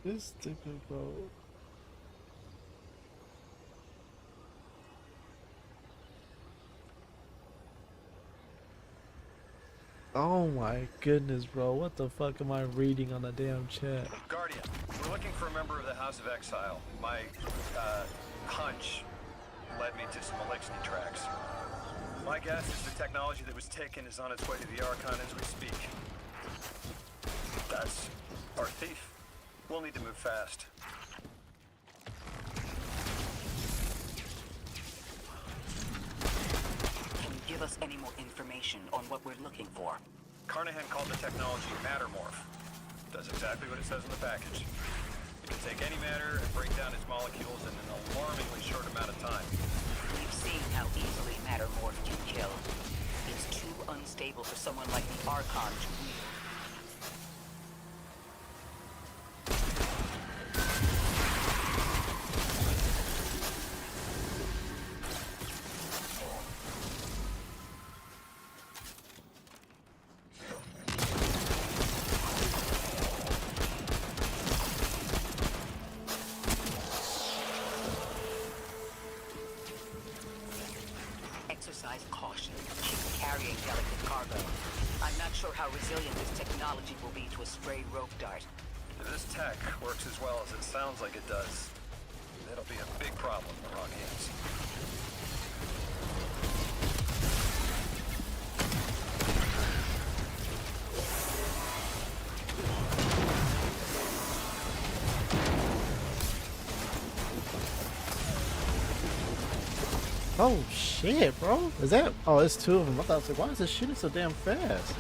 This stupid bro. Oh my goodness, bro. What the fuck am I reading on the damn chat? Guardian, we're looking for a member of the House of Exile. My, hunch led me to some Elixni tracks. My guess is the technology that was taken is on its way to the Archon as we speak. That's our thief. We'll need to move fast. Can you give us any more information on what we're looking for? Carnahan called the technology Mattermorph. Does exactly what it says in the package. It can take any matter and break down its molecules in an alarmingly short amount of time. We've seen how easily Mattermorph can kill. It's too unstable for someone like the Archon to wield. Exercise caution. She's carrying delicate cargo. I'm not sure how resilient this technology will be to a stray rope dart. If this tech works as well as it sounds like it does, it'll be a big problem in the wrong hands. Oh shit, bro. Is that? Oh, it's two of them. I thought I was like, why is this shooting so damn fast?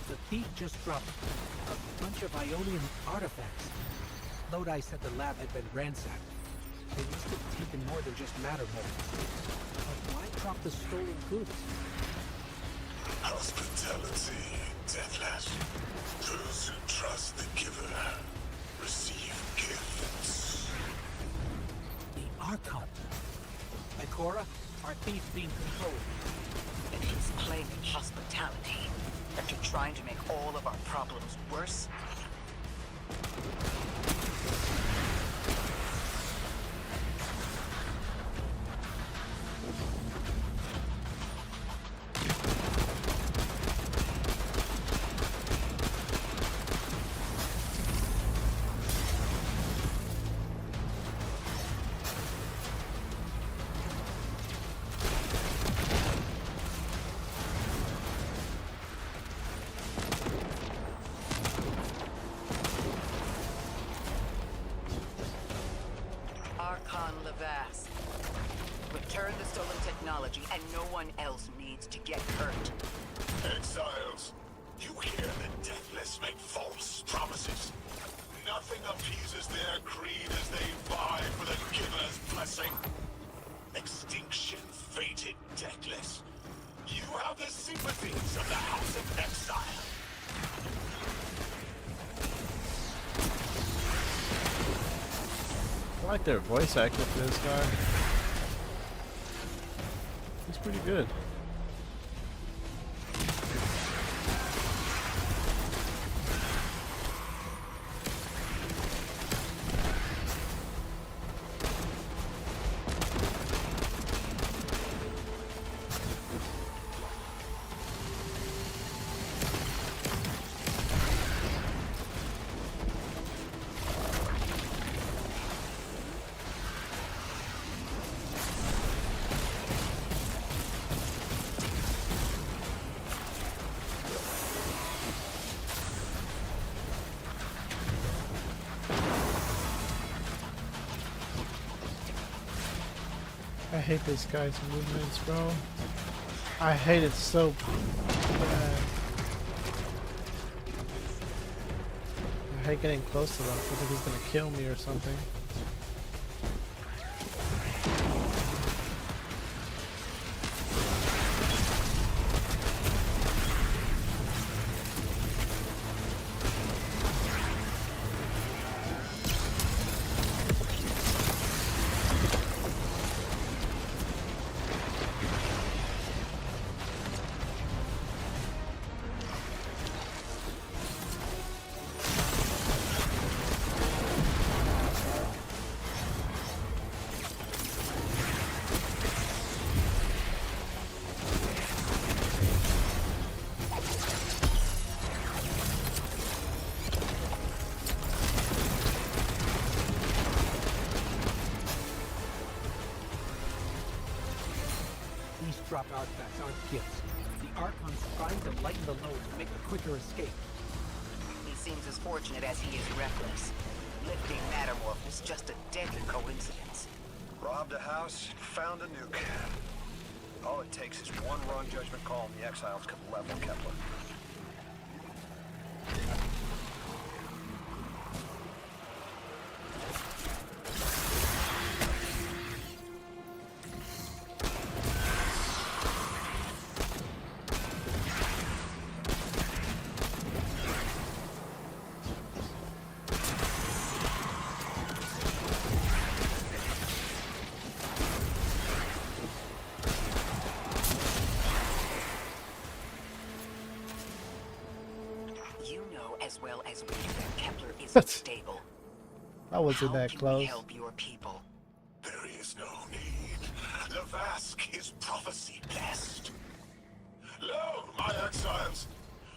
The thief just dropped a bunch of Ionian artifacts. Lodi said the lab had been ransacked. They must have taken more than just matter molds. But why drop the stolen goods? Hospitality, Deathless. Those who trust the giver receive gifts. The Archon. Ikora, our thief being controlled. And he's claiming hospitality after trying to make all of our problems worse. Return the stolen technology, and no one else needs to get hurt. Exiles, you hear the Deathless make false promises. Nothing appeases their greed as they vie for the Giver's blessing. Extinction fated Deathless. You have the sympathies of the House of Exile. I like their voice acting for this guy. He's pretty good. I hate this guy's movements, bro. I hate it so bad. I hate getting close to him. I think he's gonna kill me or something. Dropped artifacts aren't gifts. The Archon's trying to lighten the load to make a quicker escape. He seems as fortunate as he is reckless. Lifting Mattermorph is just a deadly coincidence. Robbed a house, found a nuke. All it takes is one wrong judgment call and the Exiles could level Kepler. As well as we do that Kepler isn't stable. I wasn't that How close. can we help your people? There is no need. The Vask is prophecy blessed. Lo, my exiles,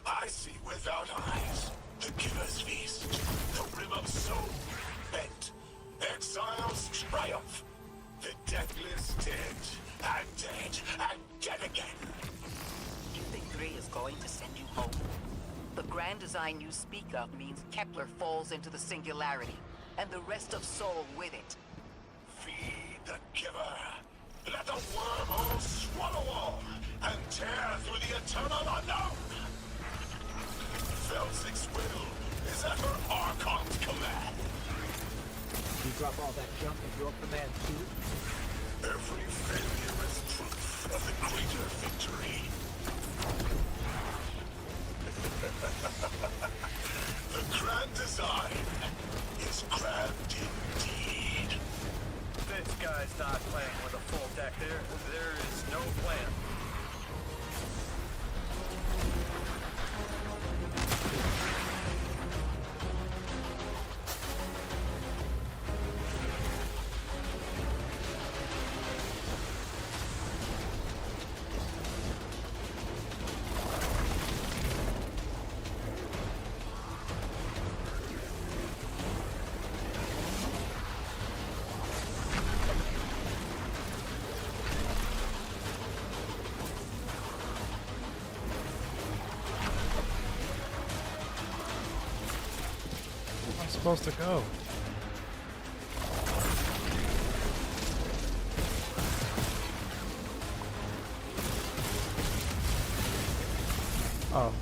I see without eyes. The Giver's feast, the Rim of Soul, bent. Exiles triumph. The Deathless dead, and dead, and dead again. You think Gree is going to send you home? The grand design you speak of means Kepler falls into the singularity, and the rest of Soul with it. Feed the Giver. Let the wormhole swallow all, and tear through the eternal unknown. Felsik's will is at her Archon's command. You drop all that junk at your command too? Every failure is proof of the greater victory. The grand design is grand indeed. This guy's not playing with a full deck. There is no plan. Supposed to go. Oh.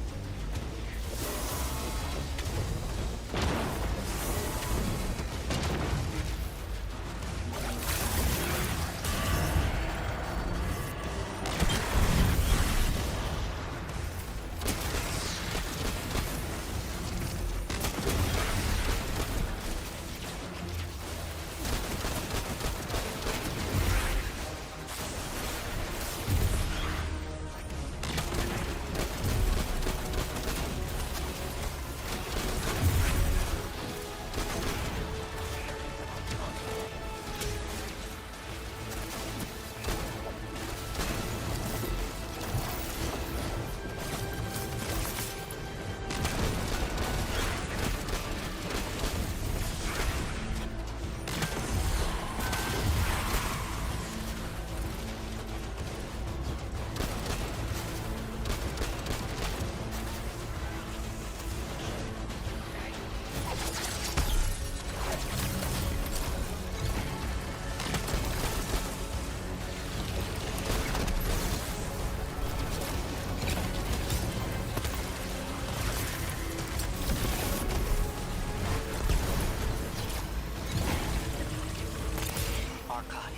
Archon,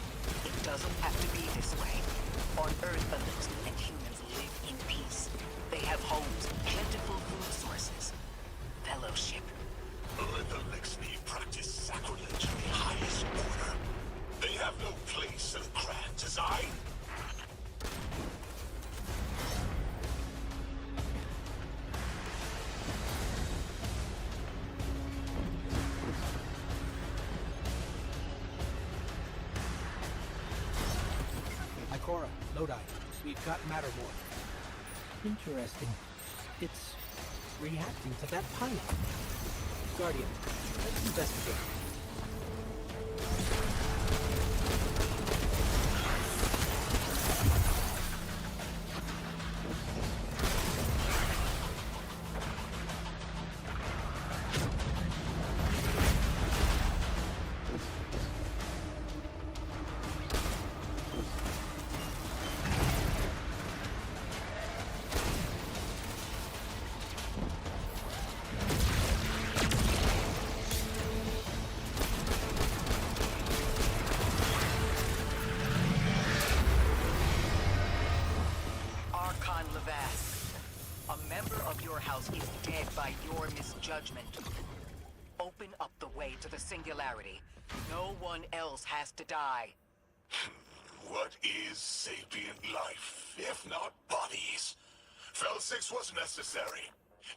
it doesn't have to be this way. On Earth, the Lixni and humans live in peace. They have homes, plentiful food sources, fellowship. The Lixni practice sacrilege of the highest order. They have no place in grand design. Ikora, Lodi, we've got Mattermore. Interesting. It's reacting to that pilot. Guardian, let's investigate. Archon Levast, a member of your house is dead by your misjudgment. Open up the way to the Singularity. No one else has to die. What is sapient life, if not bodies? Fel 6 was necessary.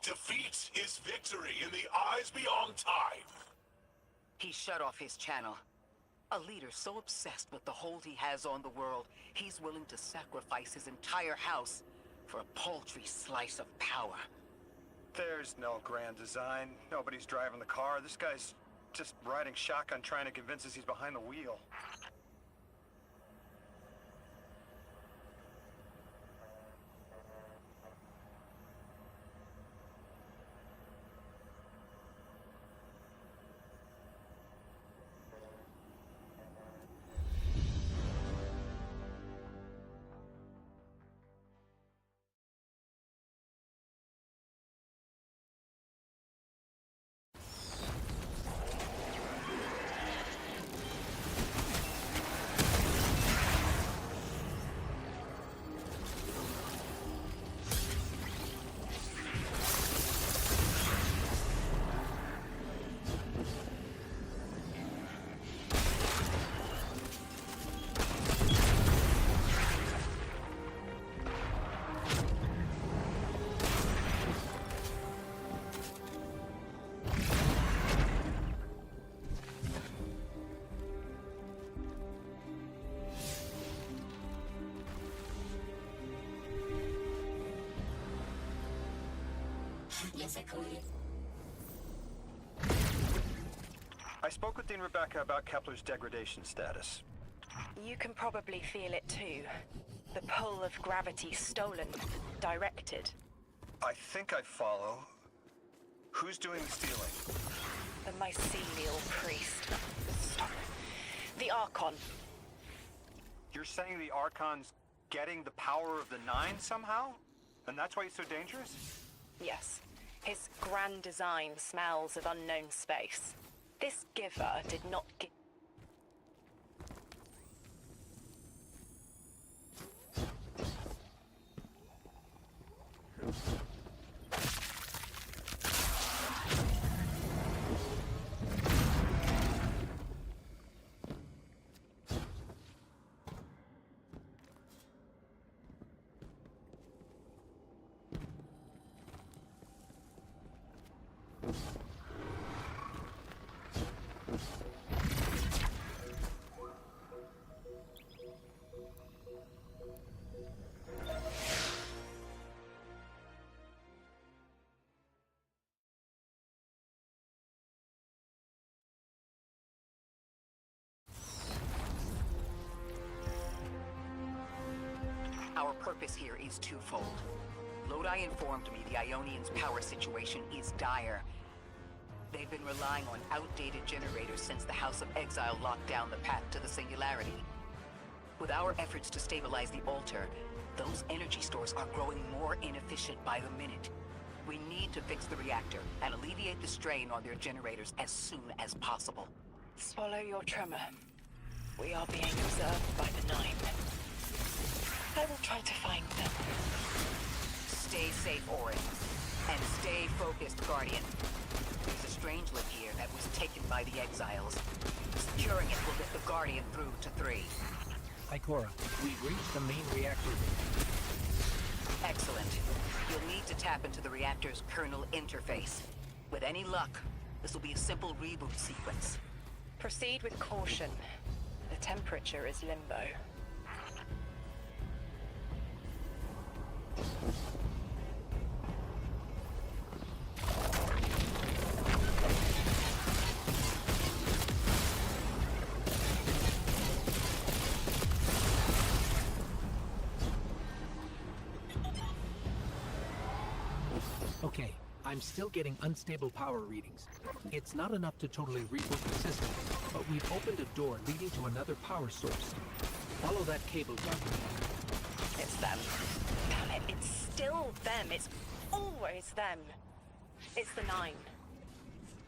Defeat is victory in the eyes beyond time. He shut off his channel. A leader so obsessed with the hold he has on the world, he's willing to sacrifice his entire house for a paltry slice of power. There's no grand design. Nobody's driving the car. This guy's just riding shotgun trying to convince us he's behind the wheel. Yes, I could. I spoke with Dean Rebecca about Kepler's degradation status. You can probably feel it too. The pull of gravity stolen, directed. I think I follow. Who's doing the stealing? The mycelial priest. Stop. The Archon. You're saying the Archon's getting the power of the Nine somehow? And that's why he's so dangerous? Yes. His grand design smells of unknown space. This giver did not give. Our purpose here is twofold. Lodi informed me the Ionians' power situation is dire. They've been relying on outdated generators since the House of Exile locked down the path to the Singularity. With our efforts to stabilize the altar, those energy stores are growing more inefficient by the minute. We need to fix the reactor and alleviate the strain on their generators as soon as possible. Swallow your tremor. We are being observed by the Nine. I will try to find them. Stay safe, Orin. And stay focused, Guardian. There's a Strangelet here that was taken by the Exiles. Securing it will get the Guardian through to 3. Ikora, we've reached the main reactor room. Excellent. You'll need to tap into the reactor's kernel interface. With any luck, this will be a simple reboot sequence. Proceed with caution. The temperature is limbo. Okay, I'm still getting unstable power readings. It's not enough to totally reboot the system, but we've opened a door leading to another power source. Follow that cable, Guardian. It's them. Damn it, it's still them. It's always them. It's the Nine.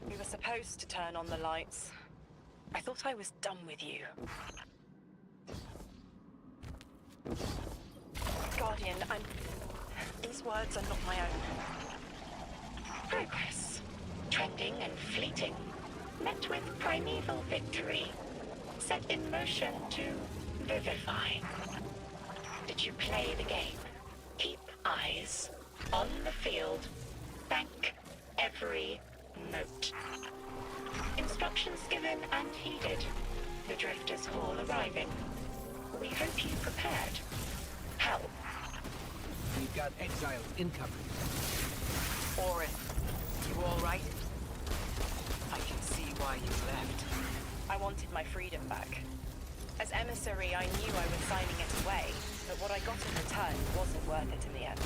We were supposed to turn on the lights. I thought I was done with you. Guardian, these words are not my own. Progress. Trending and fleeting. Met with primeval victory. Set in motion to vivify. Did you play the game? Keep eyes on the field. Bank every note. Instructions given and heeded. The Drifters' Hall arriving. We hope you prepared. Help. We've got exiles incoming. Orin, you all right? I can see why you left. I wanted my freedom back. As emissary, I knew I was signing it away, but what I got in return wasn't worth it in the end.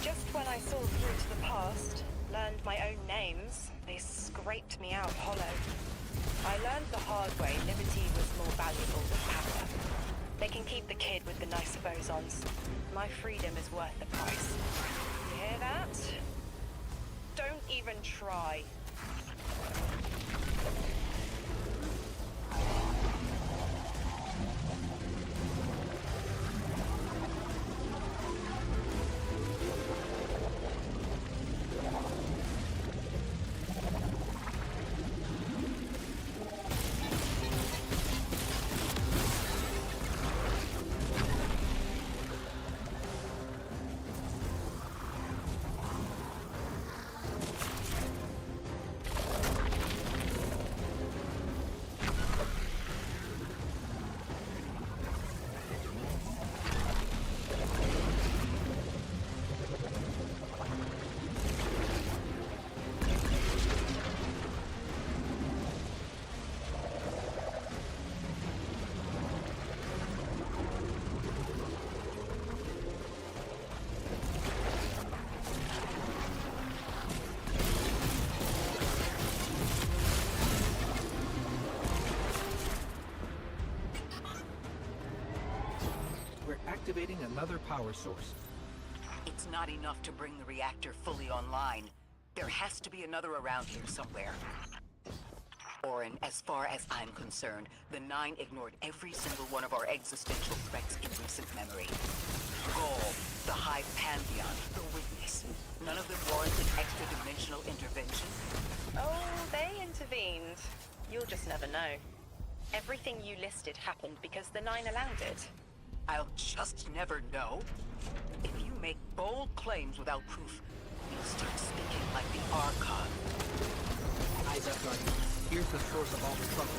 Just when I saw through to the past, learned my own names, they scraped me out hollow. I learned the hard way liberty was more valuable than power. They can keep the kid with the nicer bosons. My freedom is worth the price. You hear that? Don't even try. We're activating another power source. It's That's not enough to bring the reactor fully online. There has to be another around here somewhere. Orin, as far as I'm concerned, the Nine ignored every single one of our existential threats in recent memory. Gaul, the Hive Pantheon, the Witness. None of them warranted extra-dimensional intervention. Oh, they intervened. You'll just never know. Everything you listed happened because the Nine allowed it. I'll just never know. If you make bold claims without proof, you'll start speaking like the Archon. Eyes up, Guardian. Here's the source of all the trouble.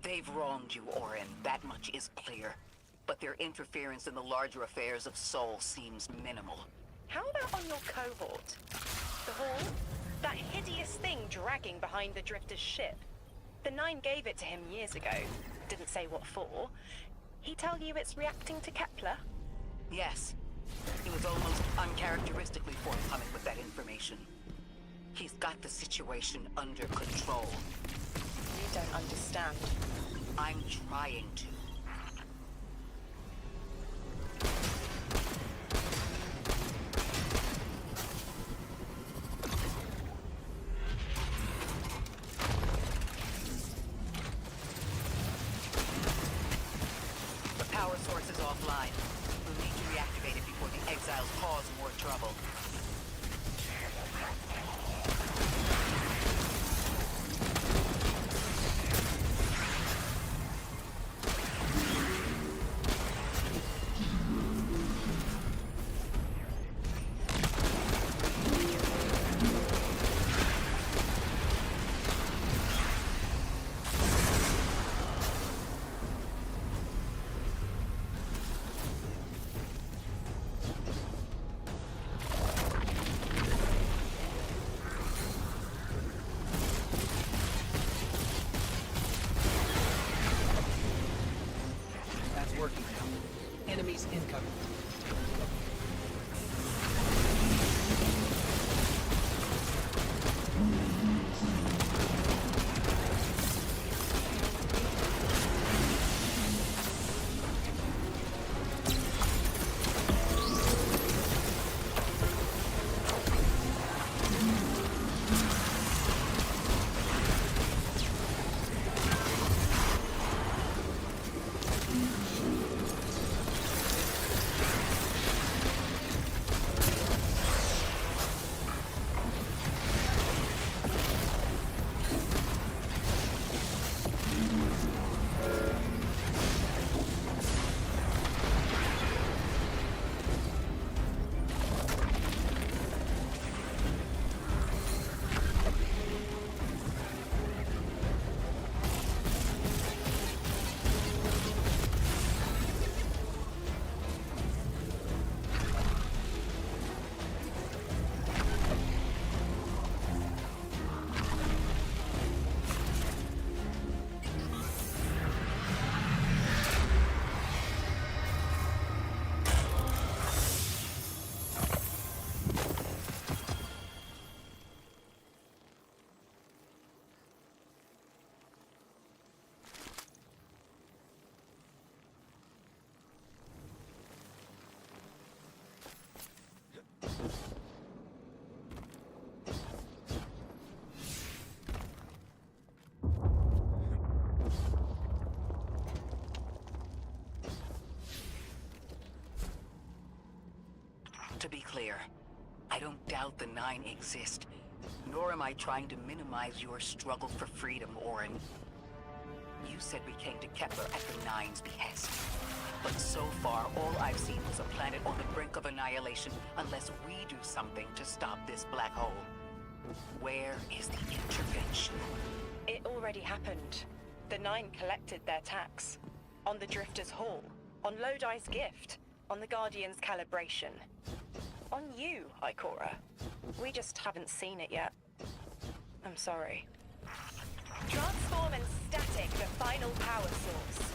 They've wronged you, Orin. That much is clear. But their interference in the larger affairs of Sol seems minimal. How about on your cohort? The Hall? That hideous thing dragging behind the Drifter's ship. The Nine gave it to him years ago. Didn't say what for. He tell you it's reacting to Kepler? Yes. He was almost uncharacteristically forthcoming with that information. He's got the situation under control. You don't understand. I'm trying to. The power source is offline. We'll need to reactivate it before the exiles cause more trouble. Working now. Enemies incoming. To be clear, I don't doubt the Nine exist, nor am I trying to minimize your struggle for freedom, Orin. You said we came to Kepler at the Nine's behest. But so far, all I've seen was a planet on the brink of annihilation unless we do something to stop this black hole. Where is the intervention? It already happened. The Nine collected their tax. On the Drifter's Hall. On Lodi's gift. On the Guardian's calibration. On you, Ikora. We just haven't seen it yet. I'm sorry. Transform and static the final power source.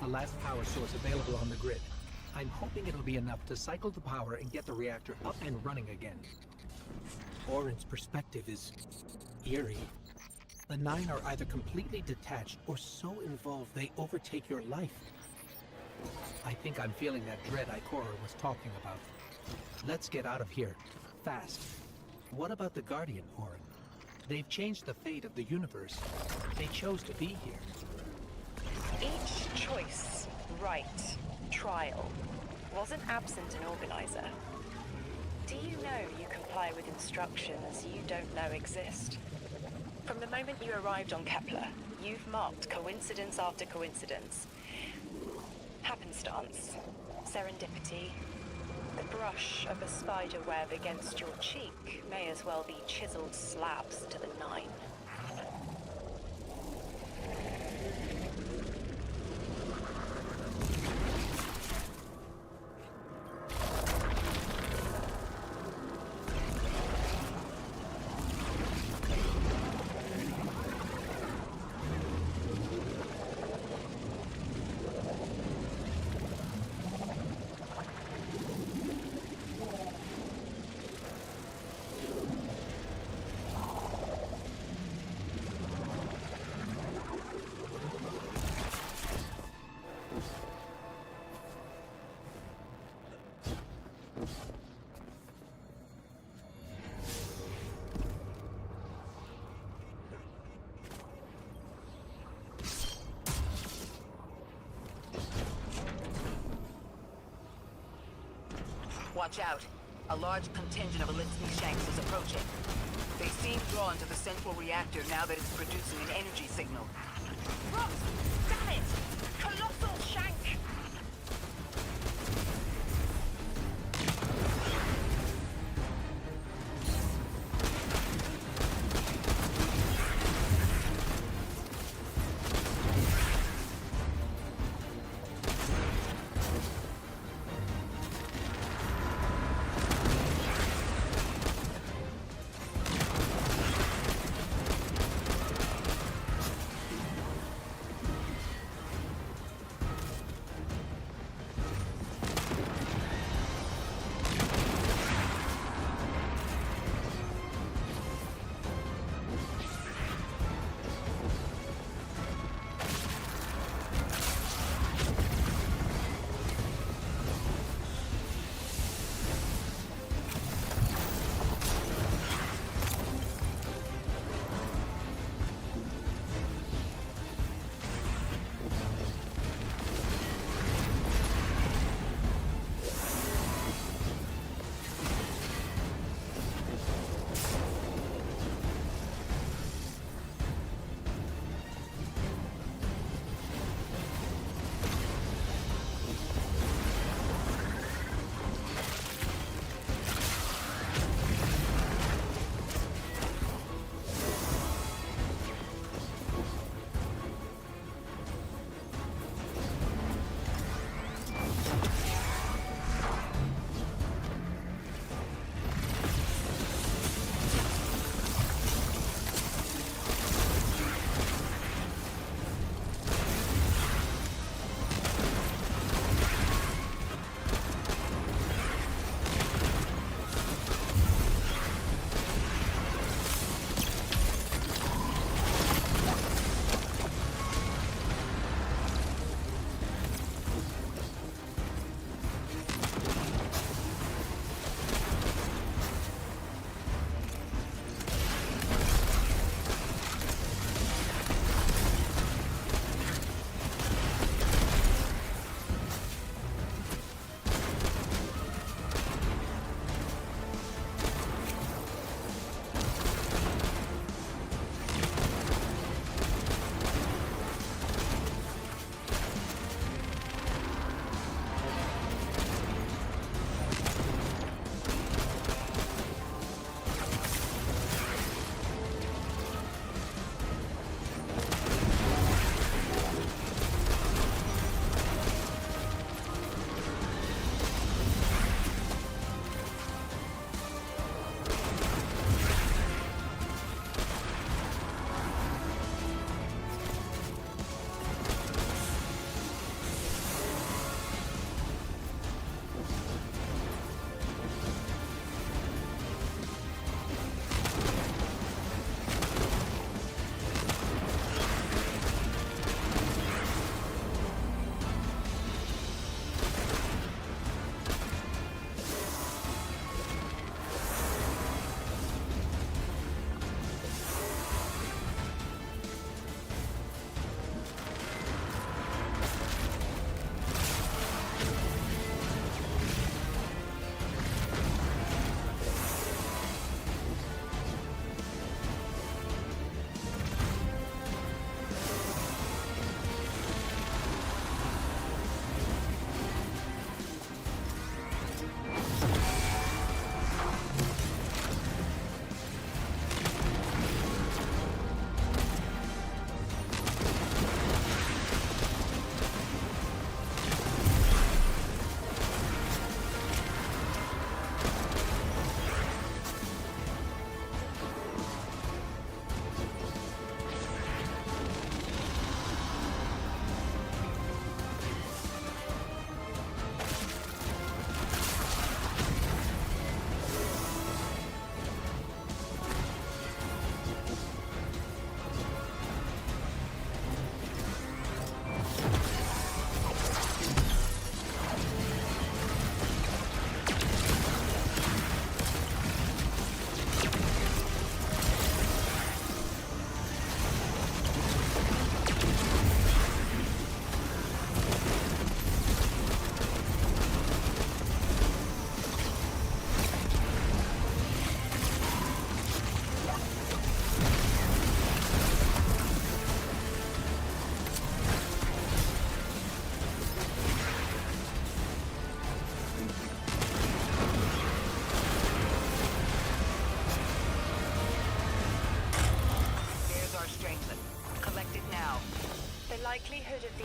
The last power source available on the grid. I'm hoping it'll be enough to cycle the power and get the reactor up and running again. Orin's perspective is eerie. The Nine are either completely detached or so involved they overtake your life. I think I'm feeling that dread Ikora was talking about. Let's get out of here. Fast. What about the Guardian, Orin? They've changed the fate of the universe. They chose to be here. Each choice, right, trial, wasn't absent an organizer. Do you know you comply with instructions you don't know exist? From the moment you arrived on Kepler, you've marked coincidence after coincidence. Happenstance, serendipity. The brush of a spider web against your cheek may as well be chiseled slabs to the Nine. Watch out. A large contingent of Elixir Shanks is approaching. They seem drawn to the central reactor now that it's producing an energy signal. Ross! Damn it! Colossal Shank!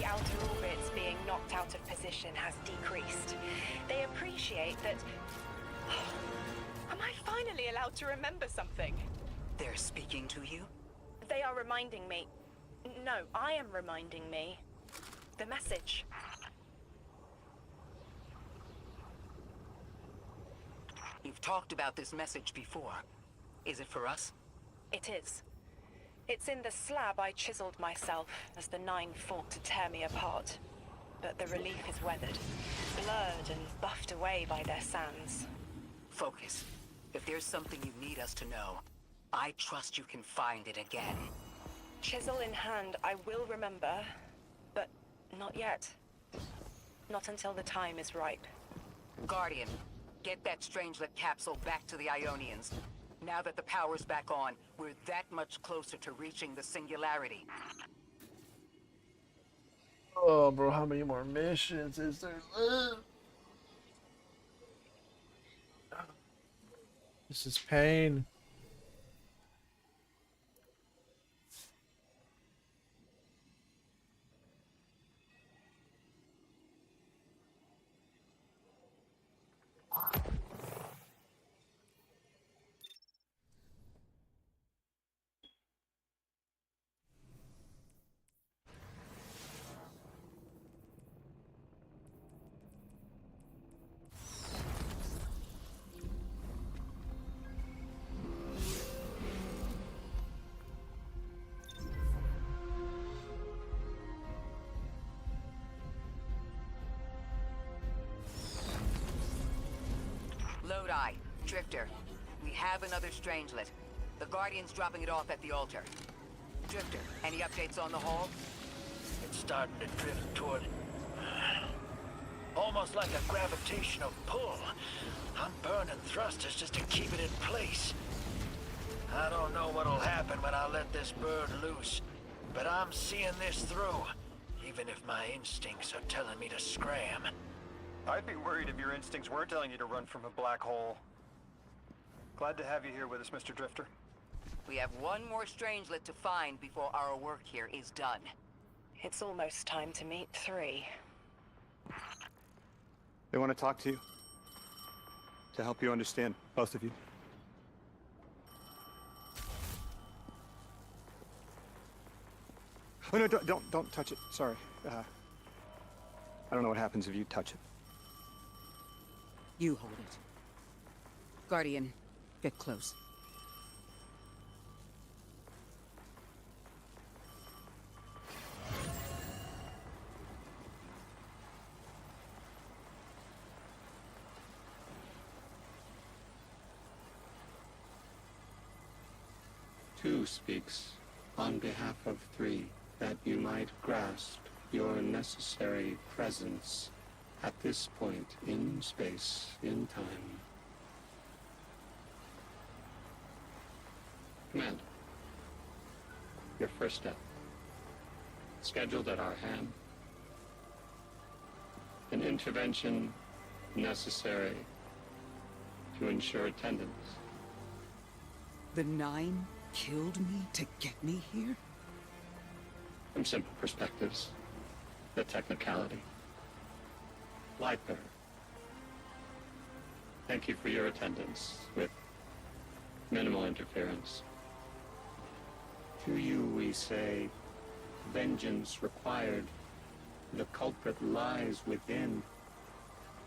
outer orbits being knocked out of position has decreased. They appreciate that... Am I finally allowed to remember something? They're speaking to you? They are reminding me... No, I am reminding me. The message. You've talked about this message before. Is it for us? It is. It's in the slab I chiseled myself as the Nine fought to tear me apart. But the relief is weathered, blurred and buffed away by their sands. Focus. If there's something you need us to know, I trust you can find it again. Chisel in hand, I will remember, but not yet. Not until the time is ripe. Guardian, get that Strangelet capsule back to the Ionians. Now that the power's back on, we're that much closer to reaching the singularity. Oh, bro, how many more missions is there left? This is pain. Lodi, Drifter, we have another Strangelet. The Guardian's dropping it off at the altar. Drifter, any updates on the hull? It's starting to drift toward... almost like a gravitational pull. I'm burning thrusters just to keep it in place. I don't know what'll happen when I let this bird loose, but I'm seeing this through, even if my instincts are telling me to scram. I'd be worried if your instincts were telling you to run from a black hole. Glad to have you here with us, Mr. Drifter. We have one more Strangelet to find before our work here is done. It's almost time to meet 3. They want to talk to you. To help you understand, both of you. Oh no, don't touch it. Sorry. I don't know what happens if you touch it. You hold it. Guardian, get close. Two speaks on behalf of 3, that you might grasp your necessary presence at this point in space, in time. Commander, your first step, scheduled at our hand. An intervention necessary to ensure attendance. The 9 killed me to get me here? From simple perspectives, the technicality. Lightbearer, thank you for your attendance with minimal interference. To you we say, vengeance required. The culprit lies within.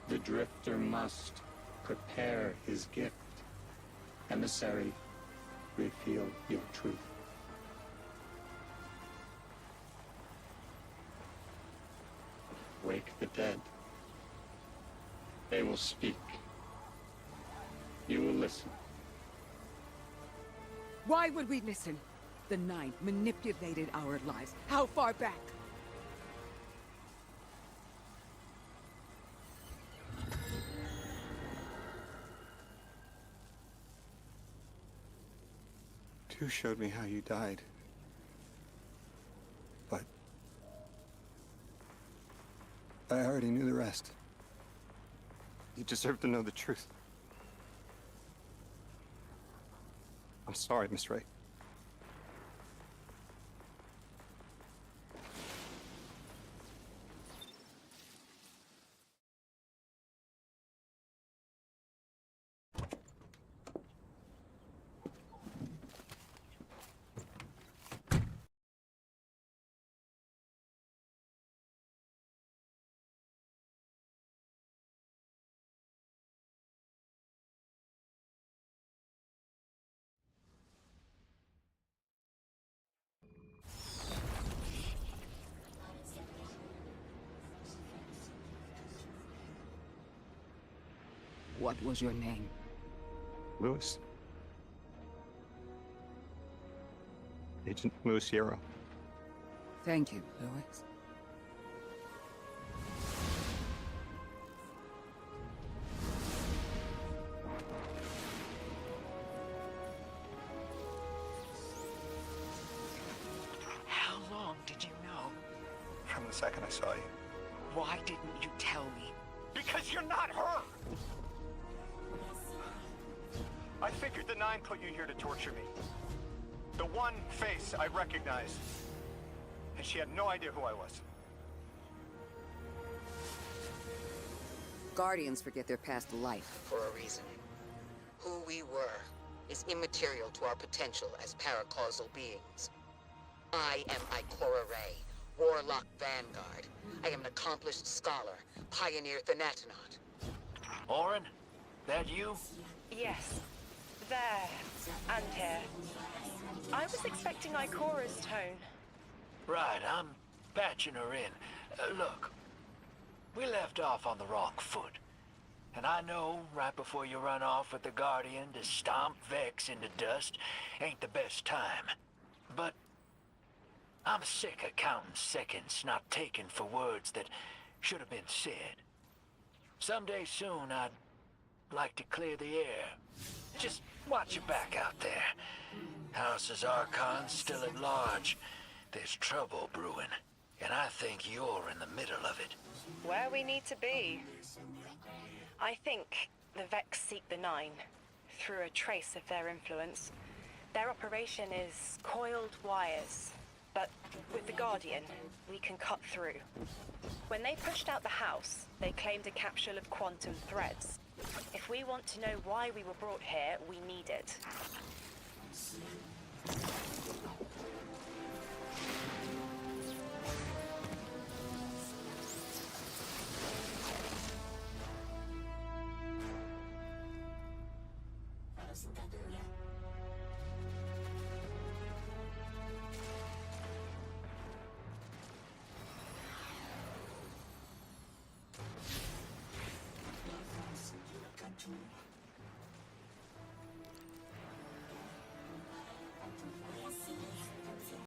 The Drifter must prepare his gift. Emissary, reveal your truth. Wake the dead. They will speak. You will listen. Why would we listen? The 9 manipulated our lives. How far back? Tu showed me how you died. But I already knew the rest. You deserve to know the truth. I'm sorry, Miss Ray. What was your name? Lewis. Agent Lewis Sierra. Thank you, Lewis. How long did you know? From the second I saw you. Why didn't you tell me? Because you're not her! I figured the Nine put you here to torture me. The one face I recognized. And she had no idea who I was. Guardians forget their past life for a reason. Who we were is immaterial to our potential as paracausal beings. I am Ikora Rey, Warlock Vanguard. I am an accomplished scholar, pioneer Thanatonot. Orin, that you? Yes. There. And here. I was expecting Ikora's tone. Right, I'm patching her in. Look, we left off on the wrong foot. And I know right before you run off with the Guardian to stomp Vex into dust ain't the best time. But I'm sick of counting seconds not taken for words that should have been said. Someday soon I'd like to clear the air. Just watch your back out there. House's Archon's still at large. There's trouble brewing, and I think you're in the middle of it. Where we need to be. I think the Vex seek the Nine through a trace of their influence. Their operation is coiled wires, but with the Guardian, we can cut through. When they pushed out the house, they claimed a capsule of quantum threads. If we want to know why we were brought here, we need it.